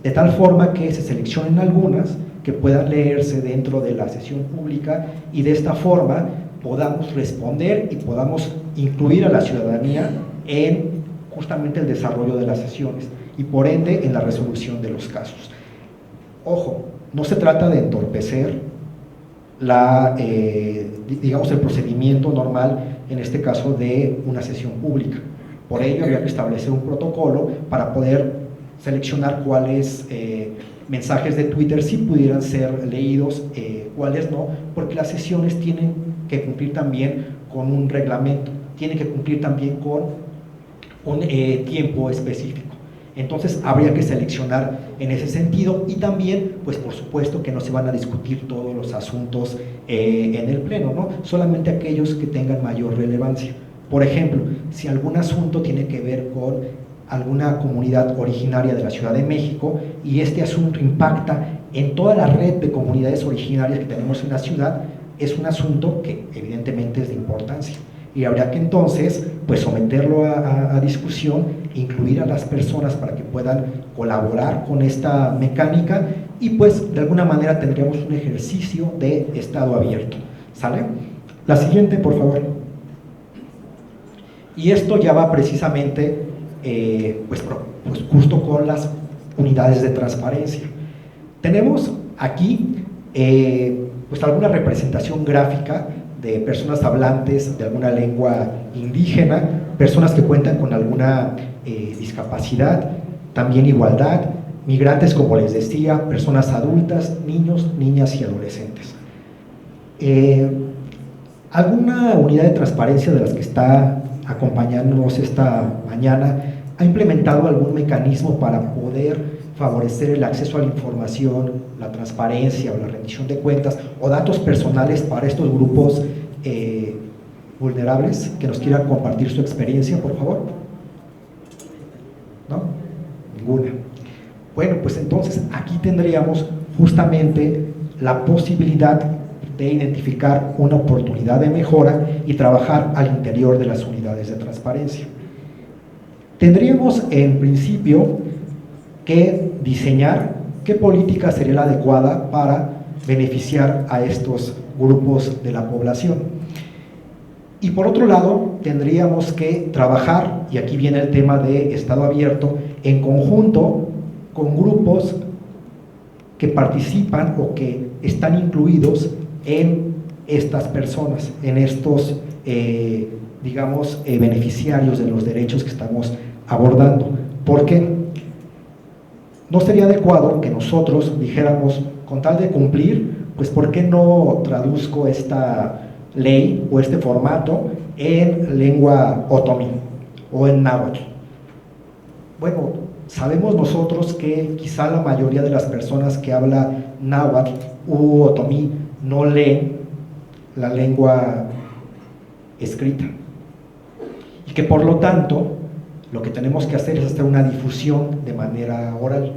S6: de tal forma que se seleccionen algunas que puedan leerse dentro de la sesión pública y de esta forma podamos responder y podamos incluir a la ciudadanía en justamente el desarrollo de las sesiones y por ende en la resolución de los casos. Ojo, no se trata de entorpecer digamos el procedimiento normal, en este caso de una sesión pública. Por ello habría que establecer un protocolo para poder seleccionar cuáles mensajes de Twitter sí pudieran ser leídos, cuáles no, porque las sesiones tienen que cumplir también con un reglamento, tienen que cumplir también con un tiempo específico. Entonces habría que seleccionar en ese sentido y también, pues por supuesto que no se van a discutir todos los asuntos en el pleno, ¿no? Solamente aquellos que tengan mayor relevancia. Por ejemplo, si algún asunto tiene que ver con alguna comunidad originaria de la Ciudad de México y este asunto impacta en toda la red de comunidades originarias que tenemos en la ciudad, es un asunto que evidentemente es de importancia y habría que entonces pues someterlo a discusión, incluir a las personas para que puedan colaborar con esta mecánica y pues de alguna manera tendríamos un ejercicio de estado abierto, ¿sale? La siguiente, por favor. Y esto ya va precisamente pues justo con las unidades de transparencia. Tenemos aquí pues alguna representación gráfica de personas hablantes de alguna lengua indígena, personas que cuentan con alguna discapacidad, también igualdad, migrantes, como les decía, personas adultas, niños, niñas y adolescentes. ¿Alguna unidad de transparencia de las que está acompañándonos esta mañana ha implementado algún mecanismo para poder favorecer el acceso a la información, la transparencia o la rendición de cuentas o datos personales para estos grupos vulnerables que nos quieran compartir su experiencia, por favor? ¿No? Ninguna. Bueno, pues entonces aquí tendríamos justamente la posibilidad de identificar una oportunidad de mejora y trabajar al interior de las unidades de transparencia. Tendríamos en principio que diseñar qué política sería la adecuada para beneficiar a estos grupos de la población. Y por otro lado, tendríamos que trabajar, y aquí viene el tema de estado abierto, en conjunto con grupos que participan o que están incluidos en estas personas, en estos, digamos, beneficiarios de los derechos que estamos abordando. ¿Por qué? No sería adecuado que nosotros dijéramos, con tal de cumplir, pues ¿por qué no traduzco esta ley o este formato en lengua otomí o en náhuatl? Bueno, sabemos nosotros que quizá la mayoría de las personas que hablan náhuatl u otomí no leen la lengua escrita y que por lo tanto lo que tenemos que hacer es hacer una difusión de manera oral.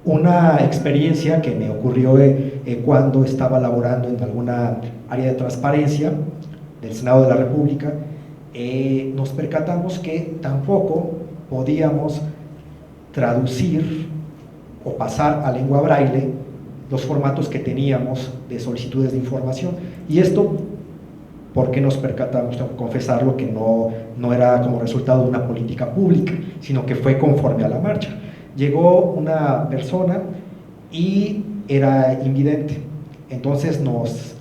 S6: Una experiencia que me ocurrió cuando estaba laborando en alguna área de transparencia del Senado de la República, nos percatamos que tampoco podíamos traducir o pasar a lengua braille los formatos que teníamos de solicitudes de información. Y esto, ¿por qué nos percatamos? Tengo que confesarlo que no era como resultado de una política pública, sino que fue conforme a la marcha. Llegó una persona y era invidente, entonces nos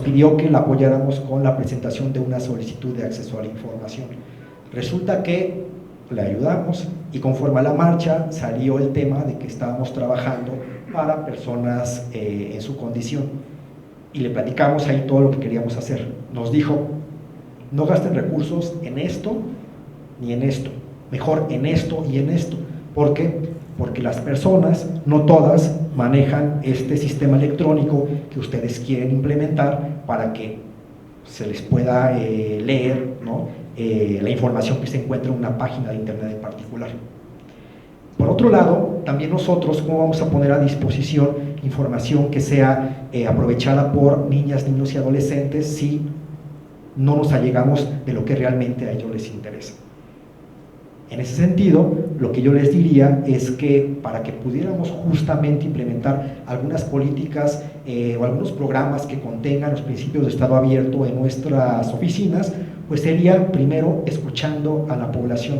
S6: pidió que la apoyáramos con la presentación de una solicitud de acceso a la información. Resulta que le ayudamos y conforme a la marcha salió el tema de que estábamos trabajando para personas en su condición y le platicamos ahí todo lo que queríamos hacer. Nos dijo, no gasten recursos en esto ni en esto, mejor en esto y en esto. ¿Por qué? Porque las personas, no todas, manejan este sistema electrónico que ustedes quieren implementar para que se les pueda leer, ¿no?, la información que se encuentra en una página de internet en particular. Por otro lado, también nosotros, ¿cómo vamos a poner a disposición información que sea aprovechada por niñas, niños y adolescentes si no nos allegamos de lo que realmente a ellos les interesa? En ese sentido, lo que yo les diría es que para que pudiéramos justamente implementar algunas políticas o algunos programas que contengan los principios de Estado abierto en nuestras oficinas, pues sería primero escuchando a la población,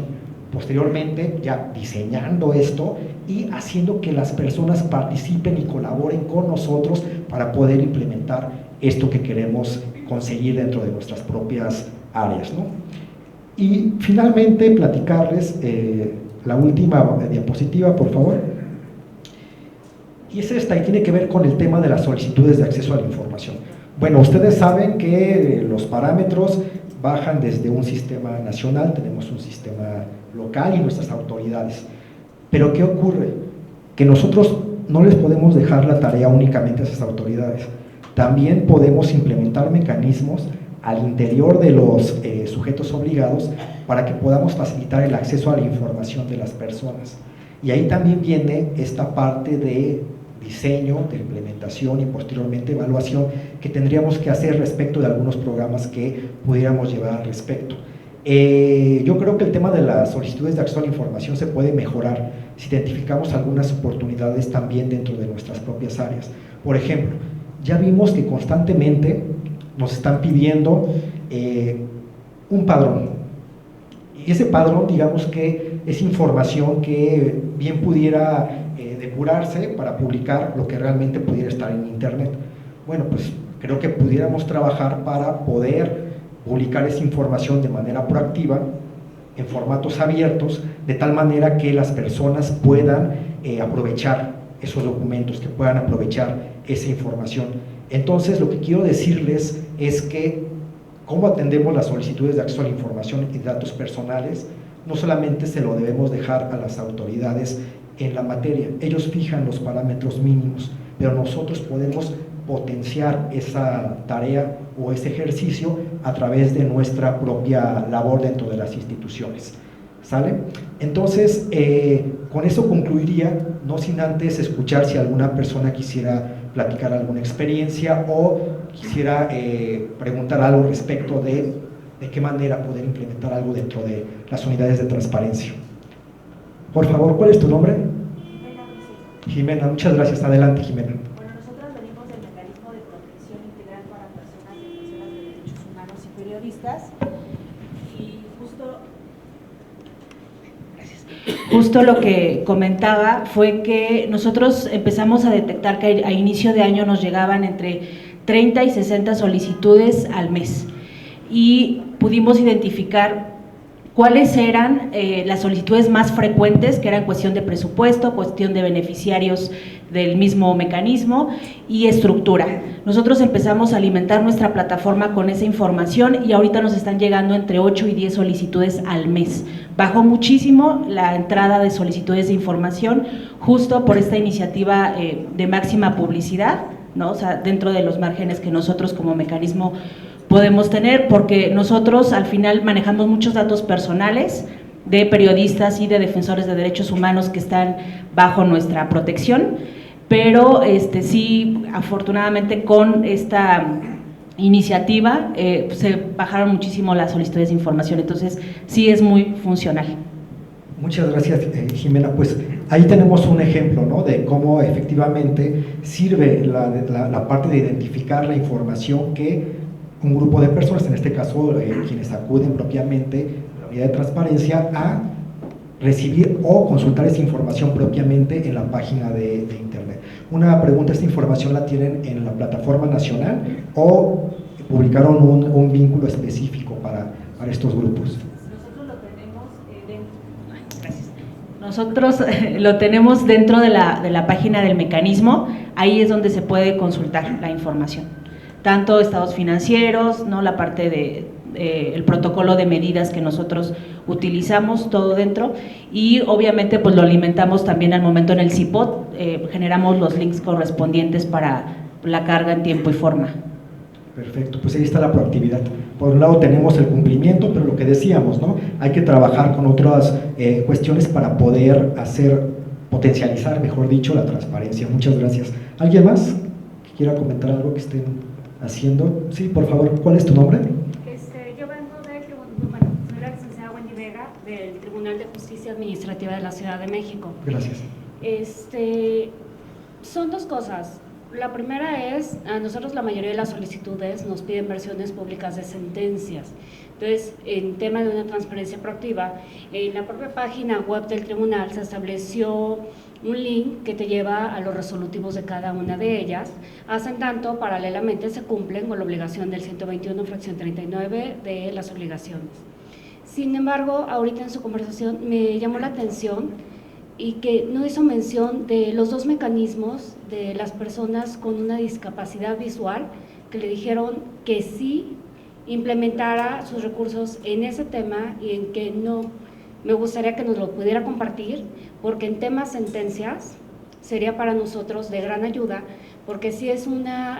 S6: posteriormente ya diseñando esto y haciendo que las personas participen y colaboren con nosotros para poder implementar esto que queremos conseguir dentro de nuestras propias áreas, ¿no? Y finalmente platicarles la última diapositiva, por favor. Y es esta, y tiene que ver con el tema de las solicitudes de acceso a la información. Bueno, ustedes saben que los parámetros bajan desde un sistema nacional, tenemos un sistema local y nuestras autoridades. Pero ¿qué ocurre? Que nosotros no les podemos dejar la tarea únicamente a esas autoridades. También podemos implementar mecanismos al interior de los sujetos obligados para que podamos facilitar el acceso a la información de las personas. Y ahí también viene esta parte de diseño, de implementación y posteriormente evaluación que tendríamos que hacer respecto de algunos programas que pudiéramos llevar al respecto. Yo creo que el tema de las solicitudes de acceso a la información se puede mejorar si identificamos algunas oportunidades también dentro de nuestras propias áreas. Por ejemplo, ya vimos que constantemente nos están pidiendo un padrón, y ese padrón, digamos que es información que bien pudiera depurarse para publicar lo que realmente pudiera estar en internet. Bueno, pues creo que pudiéramos trabajar para poder publicar esa información de manera proactiva en formatos abiertos, de tal manera que las personas puedan aprovechar esos documentos, que puedan aprovechar esa información. Entonces, lo que quiero decirles es que cómo atendemos las solicitudes de acceso a la información y datos personales, no solamente se lo debemos dejar a las autoridades en la materia, ellos fijan los parámetros mínimos, pero nosotros podemos potenciar esa tarea o ese ejercicio a través de nuestra propia labor dentro de las instituciones. ¿Sale? Entonces, con eso concluiría, no sin antes escuchar si alguna persona quisiera platicar alguna experiencia o quisiera preguntar algo respecto de qué manera poder implementar algo dentro de las unidades de transparencia. Por favor, ¿cuál es tu nombre? Jimena, muchas gracias. Adelante, Jimena.
S7: Bueno, nosotros venimos del Mecanismo de Protección Integral para Personas Defensoras de Derechos Humanos y Periodistas, y justo lo que comentaba fue que nosotros empezamos a detectar que a inicio de año nos llegaban entre 30 y 60 solicitudes al mes y pudimos identificar cuáles eran las solicitudes más frecuentes, que eran cuestión de presupuesto, cuestión de beneficiarios del mismo mecanismo y estructura. Nosotros empezamos a alimentar nuestra plataforma con esa información y ahorita nos están llegando entre 8 y 10 solicitudes al mes. Bajó muchísimo la entrada de solicitudes de información justo por esta iniciativa de máxima publicidad, ¿no? O sea, dentro de los márgenes que nosotros como mecanismo podemos tener, porque nosotros al final manejamos muchos datos personales de periodistas y de defensores de derechos humanos que están bajo nuestra protección, pero sí, afortunadamente con esta iniciativa se bajaron muchísimo las solicitudes de información, entonces sí es muy funcional.
S6: Muchas gracias, Jimena. Pues ahí tenemos un ejemplo, ¿no?, de cómo efectivamente sirve la parte de identificar la información que un grupo de personas, en este caso quienes acuden propiamente a la unidad de transparencia, a recibir o consultar esta información propiamente en la página de Internet. Una pregunta, ¿esta información la tienen en la plataforma nacional o publicaron un vínculo específico para estos grupos?
S7: Nosotros lo tenemos dentro de la página del mecanismo, ahí es donde se puede consultar la información, tanto estados financieros, ¿no?, la parte de el protocolo de medidas que nosotros utilizamos, todo dentro, y obviamente pues lo alimentamos también al momento en el CIPOT, generamos los links correspondientes para la carga en tiempo y forma.
S6: Perfecto, pues ahí está la proactividad. Por un lado tenemos el cumplimiento, pero lo que decíamos, ¿no?, hay que trabajar con otras cuestiones para poder potencializar, mejor dicho, la transparencia. Muchas gracias. ¿Alguien más que quiera comentar algo que estén haciendo? Sí, por favor, ¿cuál es tu nombre?
S8: Yo vengo soy la licenciada Wendy Vega del Tribunal de Justicia Administrativa de la Ciudad de México.
S6: Gracias.
S8: Son dos cosas. La primera es, a nosotros la mayoría de las solicitudes nos piden versiones públicas de sentencias. Entonces, en tema de una transparencia proactiva, en la propia página web del tribunal se estableció un link que te lleva a los resolutivos de cada una de ellas. Hacen tanto, paralelamente se cumplen con la obligación del 121, fracción 39 de las obligaciones. Sin embargo, ahorita en su conversación me llamó la atención y que no hizo mención de los dos mecanismos de las personas con una discapacidad visual, que le dijeron que sí implementara sus recursos en ese tema y en que no. Me gustaría que nos lo pudiera compartir, porque en temas sentencias sería para nosotros de gran ayuda, porque si es una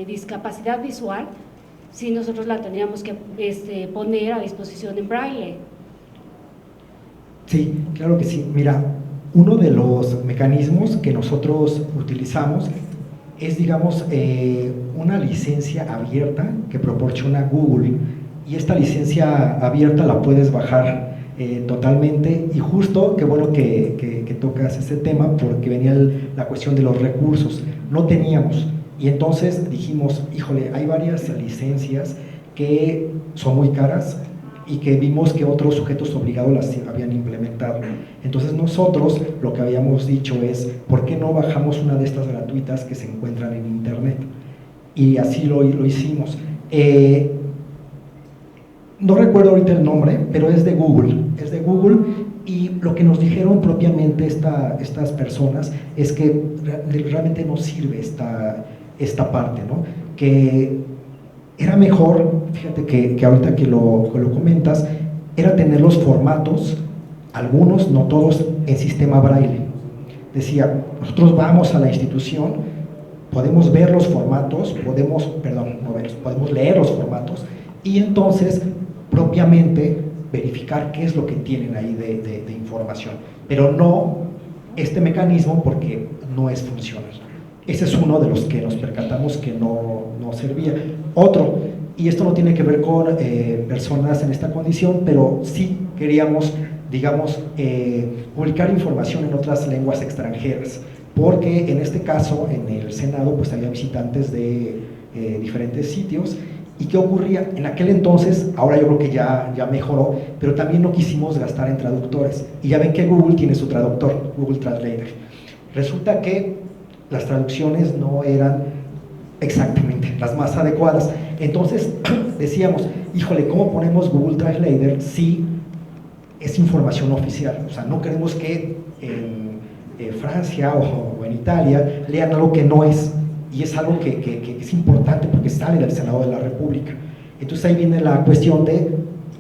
S8: discapacidad visual, sí nosotros la tendríamos que poner a disposición en braille.
S6: Sí, claro que sí. Mira, uno de los mecanismos que nosotros utilizamos es, digamos, una licencia abierta que proporciona Google, y esta licencia abierta la puedes bajar totalmente, y justo, qué bueno que tocas este tema, porque venía la cuestión de los recursos. No teníamos, y entonces dijimos, híjole, hay varias licencias que son muy caras y que vimos que otros sujetos obligados las habían implementado. Entonces nosotros lo que habíamos dicho es, ¿por qué no bajamos una de estas gratuitas que se encuentran en internet? Y así lo hicimos. No recuerdo ahorita el nombre, pero es de Google, y lo que nos dijeron propiamente estas personas es que realmente no sirve esta parte, ¿no? Que era mejor, fíjate que ahorita que lo comentas, era tener los formatos, algunos, no todos, en sistema braille. Decía, nosotros vamos a la institución, podemos ver los formatos, podemos leer los formatos, y entonces propiamente verificar qué es lo que tienen ahí de información, pero no este mecanismo, porque no es funcional. Ese es uno de los que nos percatamos que no servía. Otro, y esto no tiene que ver con personas en esta condición, pero sí queríamos, digamos, publicar información en otras lenguas extranjeras, porque en este caso, en el Senado, pues había visitantes de diferentes sitios. ¿Y qué ocurría? En aquel entonces, ahora yo creo que ya mejoró, pero también no quisimos gastar en traductores. Y ya ven que Google tiene su traductor, Google Translator. Resulta que las traducciones no eran exactamente las más adecuadas. Entonces decíamos, híjole, ¿cómo ponemos Google Translator si es información oficial? O sea, no queremos que en Francia o en Italia lean algo que no es. Y es algo que es importante porque sale del Senado de la República. Entonces ahí viene la cuestión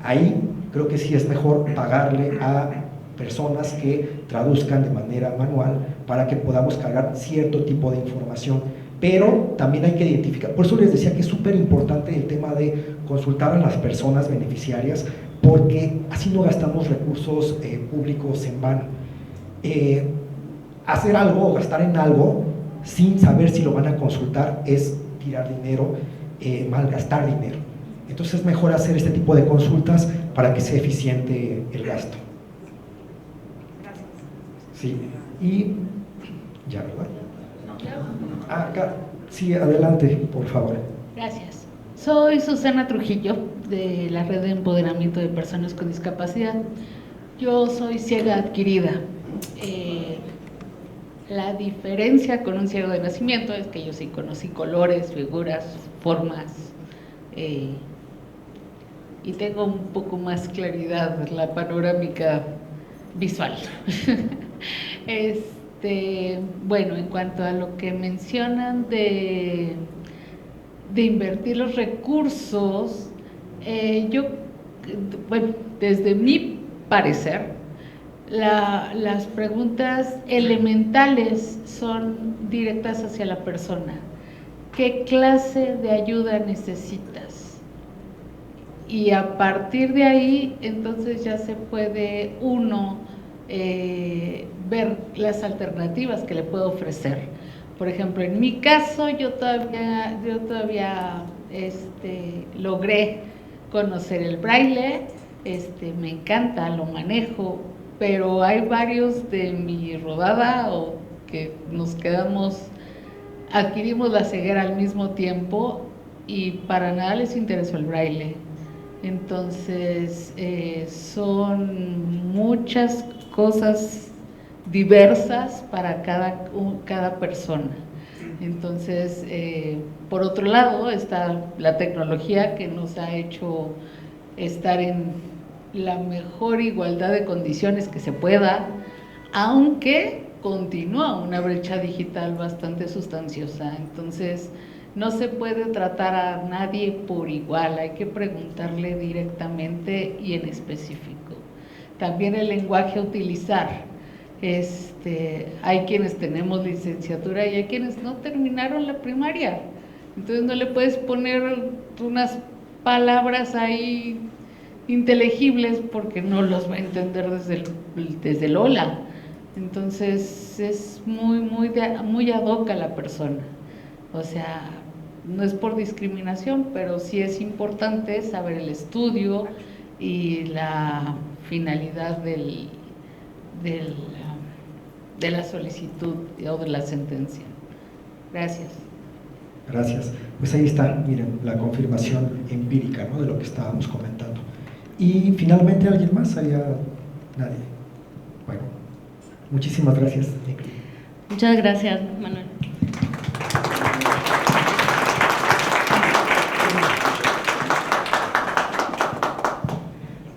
S6: ahí creo que sí es mejor pagarle a personas que traduzcan de manera manual para que podamos cargar cierto tipo de información, pero también hay que identificar, por eso les decía que es súper importante el tema de consultar a las personas beneficiarias, porque así no gastamos recursos públicos en vano. Hacer algo o gastar en algo sin saber si lo van a consultar es tirar dinero, malgastar dinero. Entonces es mejor hacer este tipo de consultas para que sea eficiente el gasto.
S8: Gracias.
S6: Sí, y ya, ¿verdad? Acá, sí, adelante, por favor.
S9: Gracias. Soy Susana Trujillo, de la Red de Empoderamiento de Personas con Discapacidad. Yo soy ciega adquirida. La diferencia con un ciego de nacimiento es que yo sí conocí colores, figuras, formas, y tengo un poco más claridad en la panorámica visual. Bueno, en cuanto a lo que mencionan de invertir los recursos, bueno, desde mi parecer, las preguntas elementales son directas hacia la persona. ¿Qué clase de ayuda necesitas? Y a partir de ahí, entonces ya se puede uno ver las alternativas que le puedo ofrecer. Por ejemplo, en mi caso, yo todavía logré conocer el braille, me encanta, lo manejo, pero hay varios de mi rodada o que adquirimos la ceguera al mismo tiempo y para nada les interesó el braille. Entonces, son muchas cosas diversas para cada persona. Entonces, por otro lado, está la tecnología que nos ha hecho estar en la mejor igualdad de condiciones que se pueda, aunque continúa una brecha digital bastante sustanciosa. Entonces, no se puede tratar a nadie por igual, hay que preguntarle directamente y en específico. También el lenguaje a utilizar. Hay quienes tenemos licenciatura y hay quienes no terminaron la primaria. Entonces no le puedes poner unas palabras ahí inteligibles porque no los va a entender desde el hola. Entonces es muy ad hoc a la persona. O sea, no es por discriminación, pero sí es importante saber el estudio y la finalidad de la solicitud o de la sentencia. Gracias.
S6: Gracias. Pues ahí está, miren, la confirmación empírica, ¿no?, de lo que estábamos comentando. Y finalmente, ¿alguien más? ¿Nadie? Bueno, muchísimas gracias.
S2: Muchas gracias, Manuel.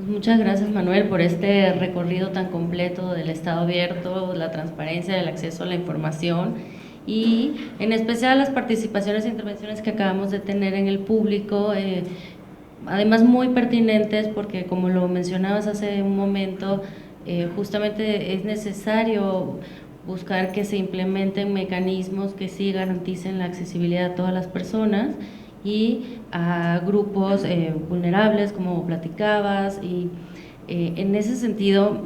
S2: Muchas gracias, Manuel, por este recorrido tan completo del Estado abierto, la transparencia, el acceso a la información y en especial las participaciones e intervenciones que acabamos de tener en el público, además muy pertinentes porque, como lo mencionabas hace un momento, justamente es necesario buscar que se implementen mecanismos que sí garanticen la accesibilidad a todas las personas y a grupos vulnerables, como platicabas, y en ese sentido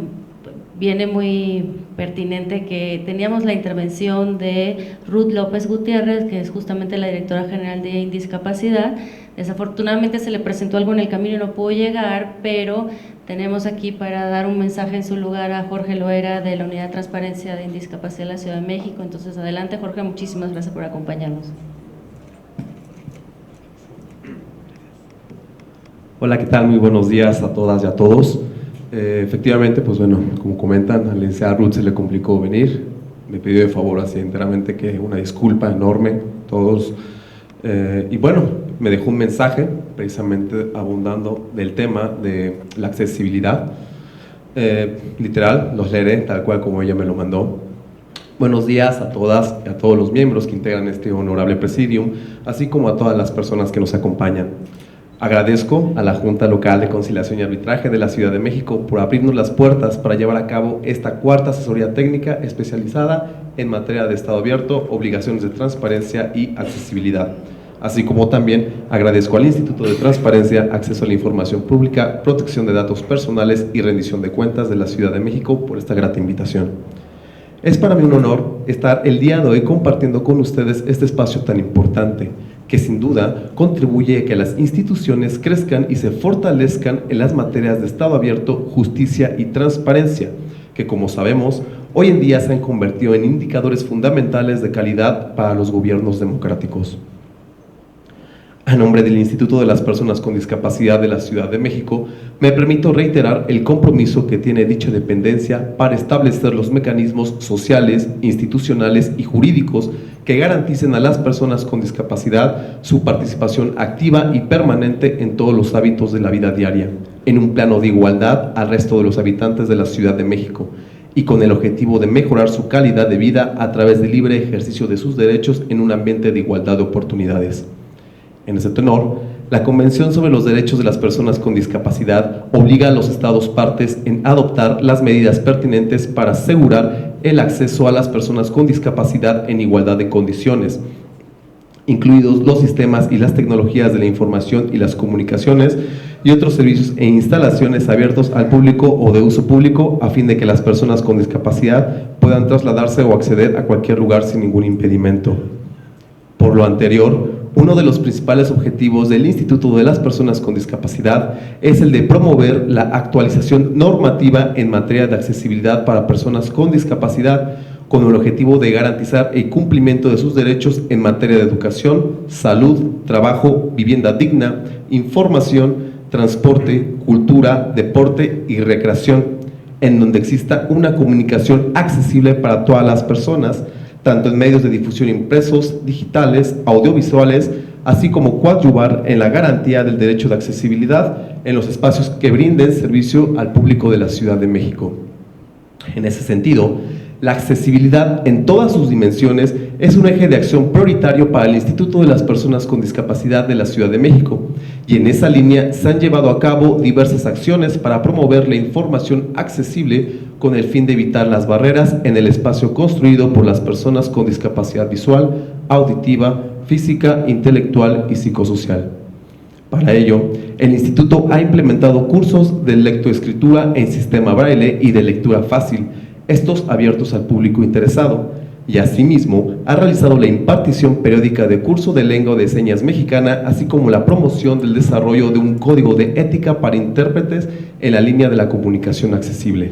S2: viene muy pertinente que teníamos la intervención de Ruth López Gutiérrez, que es justamente la directora general de Indiscapacidad. Desafortunadamente se le presentó algo en el camino y no pudo llegar, pero tenemos aquí para dar un mensaje en su lugar a Jorge Loera de la Unidad de Transparencia de Indiscapacidad de la Ciudad de México. Entonces, adelante, Jorge, muchísimas gracias por acompañarnos.
S10: Hola, ¿qué tal? Muy buenos días a todas y a todos. Efectivamente, pues bueno, como comentan, a la licenciada Ruth se le complicó venir, me pidió de favor así enteramente que una disculpa enorme a todos, y bueno, me dejó un mensaje precisamente abundando del tema de la accesibilidad. Literal, los leeré tal cual como ella me lo mandó. Buenos días a todas y a todos los miembros que integran este honorable presidium, así como a todas las personas que nos acompañan. Agradezco a la Junta Local de Conciliación y Arbitraje de la Ciudad de México por abrirnos las puertas para llevar a cabo esta cuarta asesoría técnica especializada en materia de Estado abierto, obligaciones de transparencia y accesibilidad. Así como también agradezco al Instituto de Transparencia, Acceso a la Información Pública, Protección de Datos Personales y Rendición de Cuentas de la Ciudad de México por esta grata invitación. Es para mí un honor estar el día de hoy compartiendo con ustedes este espacio tan importante, que sin duda contribuye a que las instituciones crezcan y se fortalezcan en las materias de Estado abierto, justicia y transparencia, que como sabemos, hoy en día se han convertido en indicadores fundamentales de calidad para los gobiernos democráticos. A nombre del Instituto de las Personas con Discapacidad de la Ciudad de México, me permito reiterar el compromiso que tiene dicha dependencia para establecer los mecanismos sociales, institucionales y jurídicos que garanticen a las personas con discapacidad su participación activa y permanente en todos los hábitos de la vida diaria, en un plano de igualdad al resto de los habitantes de la Ciudad de México, y con el objetivo de mejorar su calidad de vida a través del libre ejercicio de sus derechos en un ambiente de igualdad de oportunidades. En ese tenor, la Convención sobre los Derechos de las Personas con Discapacidad obliga a los Estados partes en adoptar las medidas pertinentes para asegurar el acceso a las personas con discapacidad en igualdad de condiciones, incluidos los sistemas y las tecnologías de la información y las comunicaciones y otros servicios e instalaciones abiertos al público o de uso público, a fin de que las personas con discapacidad puedan trasladarse o acceder a cualquier lugar sin ningún impedimento. Por lo anterior, uno de los principales objetivos del Instituto de las Personas con Discapacidad es el de promover la actualización normativa en materia de accesibilidad para personas con discapacidad, con el objetivo de garantizar el cumplimiento de sus derechos en materia de educación, salud, trabajo, vivienda digna, información, transporte, cultura, deporte y recreación, en donde exista una comunicación accesible para todas las personas, tanto en medios de difusión impresos, digitales, audiovisuales, así como coadyuvar en la garantía del derecho de accesibilidad en los espacios que brinden servicio al público de la Ciudad de México. En ese sentido, la accesibilidad en todas sus dimensiones es un eje de acción prioritario para el Instituto de las Personas con Discapacidad de la Ciudad de México, y en esa línea se han llevado a cabo diversas acciones para promover la información accesible con el fin de evitar las barreras en el espacio construido por las personas con discapacidad visual, auditiva, física, intelectual y psicosocial. Para ello, el Instituto ha implementado cursos de lectoescritura en sistema braille y de lectura fácil, estos abiertos al público interesado, y asimismo ha realizado la impartición periódica de curso de lengua de señas mexicana, así como la promoción del desarrollo de un código de ética para intérpretes en la línea de la comunicación accesible.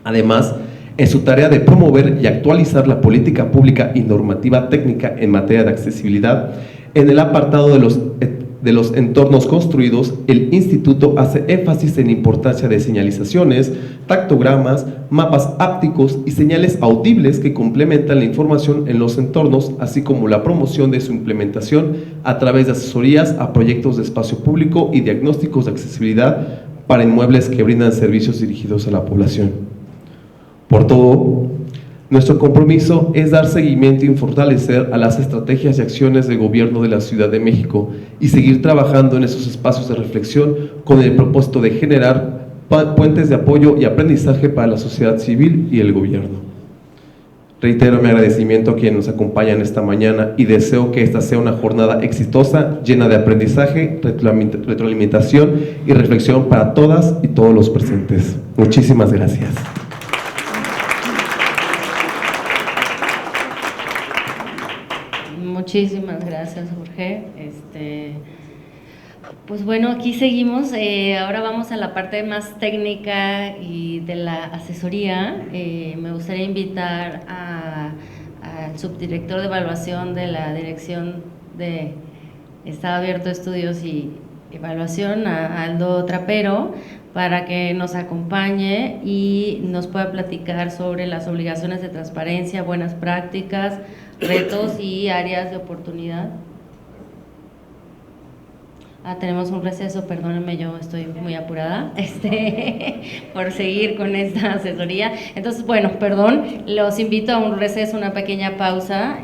S10: Además, en su tarea de promover y actualizar la política pública y normativa técnica en materia de accesibilidad, en el apartado de los entornos construidos, el Instituto hace énfasis en la importancia de señalizaciones, tactogramas, mapas ápticos y señales audibles que complementan la información en los entornos, así como la promoción de su implementación a través de asesorías a proyectos de espacio público y diagnósticos de accesibilidad para inmuebles que brindan servicios dirigidos a la población. Por todo, nuestro compromiso es dar seguimiento y fortalecer a las estrategias y acciones de gobierno de la Ciudad de México y seguir trabajando en esos espacios de reflexión con el propósito de generar puentes de apoyo y aprendizaje para la sociedad civil y el gobierno. Reitero mi agradecimiento a quienes nos acompañan esta mañana y deseo que esta sea una jornada exitosa, llena de aprendizaje, retroalimentación y reflexión para todas y todos los presentes. Muchísimas gracias.
S2: Muchísimas gracias, Jorge. Pues bueno, aquí seguimos. Ahora vamos a la parte más técnica y de la asesoría. Me gustaría invitar al subdirector de evaluación de la Dirección de Estado Abierto de Estudios y Evaluación, a Aldo Trapero, para que nos acompañe y nos pueda platicar sobre las obligaciones de transparencia, buenas prácticas, retos y áreas de oportunidad. Tenemos un receso, perdónenme, yo estoy muy apurada por seguir con esta asesoría. Entonces, bueno, perdón, los invito a un receso, una pequeña pausa,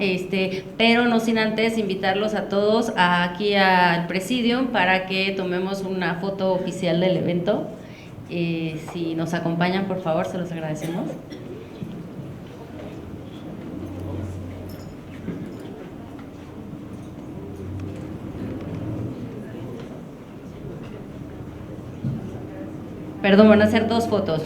S2: pero no sin antes invitarlos a todos aquí al Presidium para que tomemos una foto oficial del evento. Si nos acompañan, por favor, se los agradecemos. Perdón, van a hacer 2 fotos.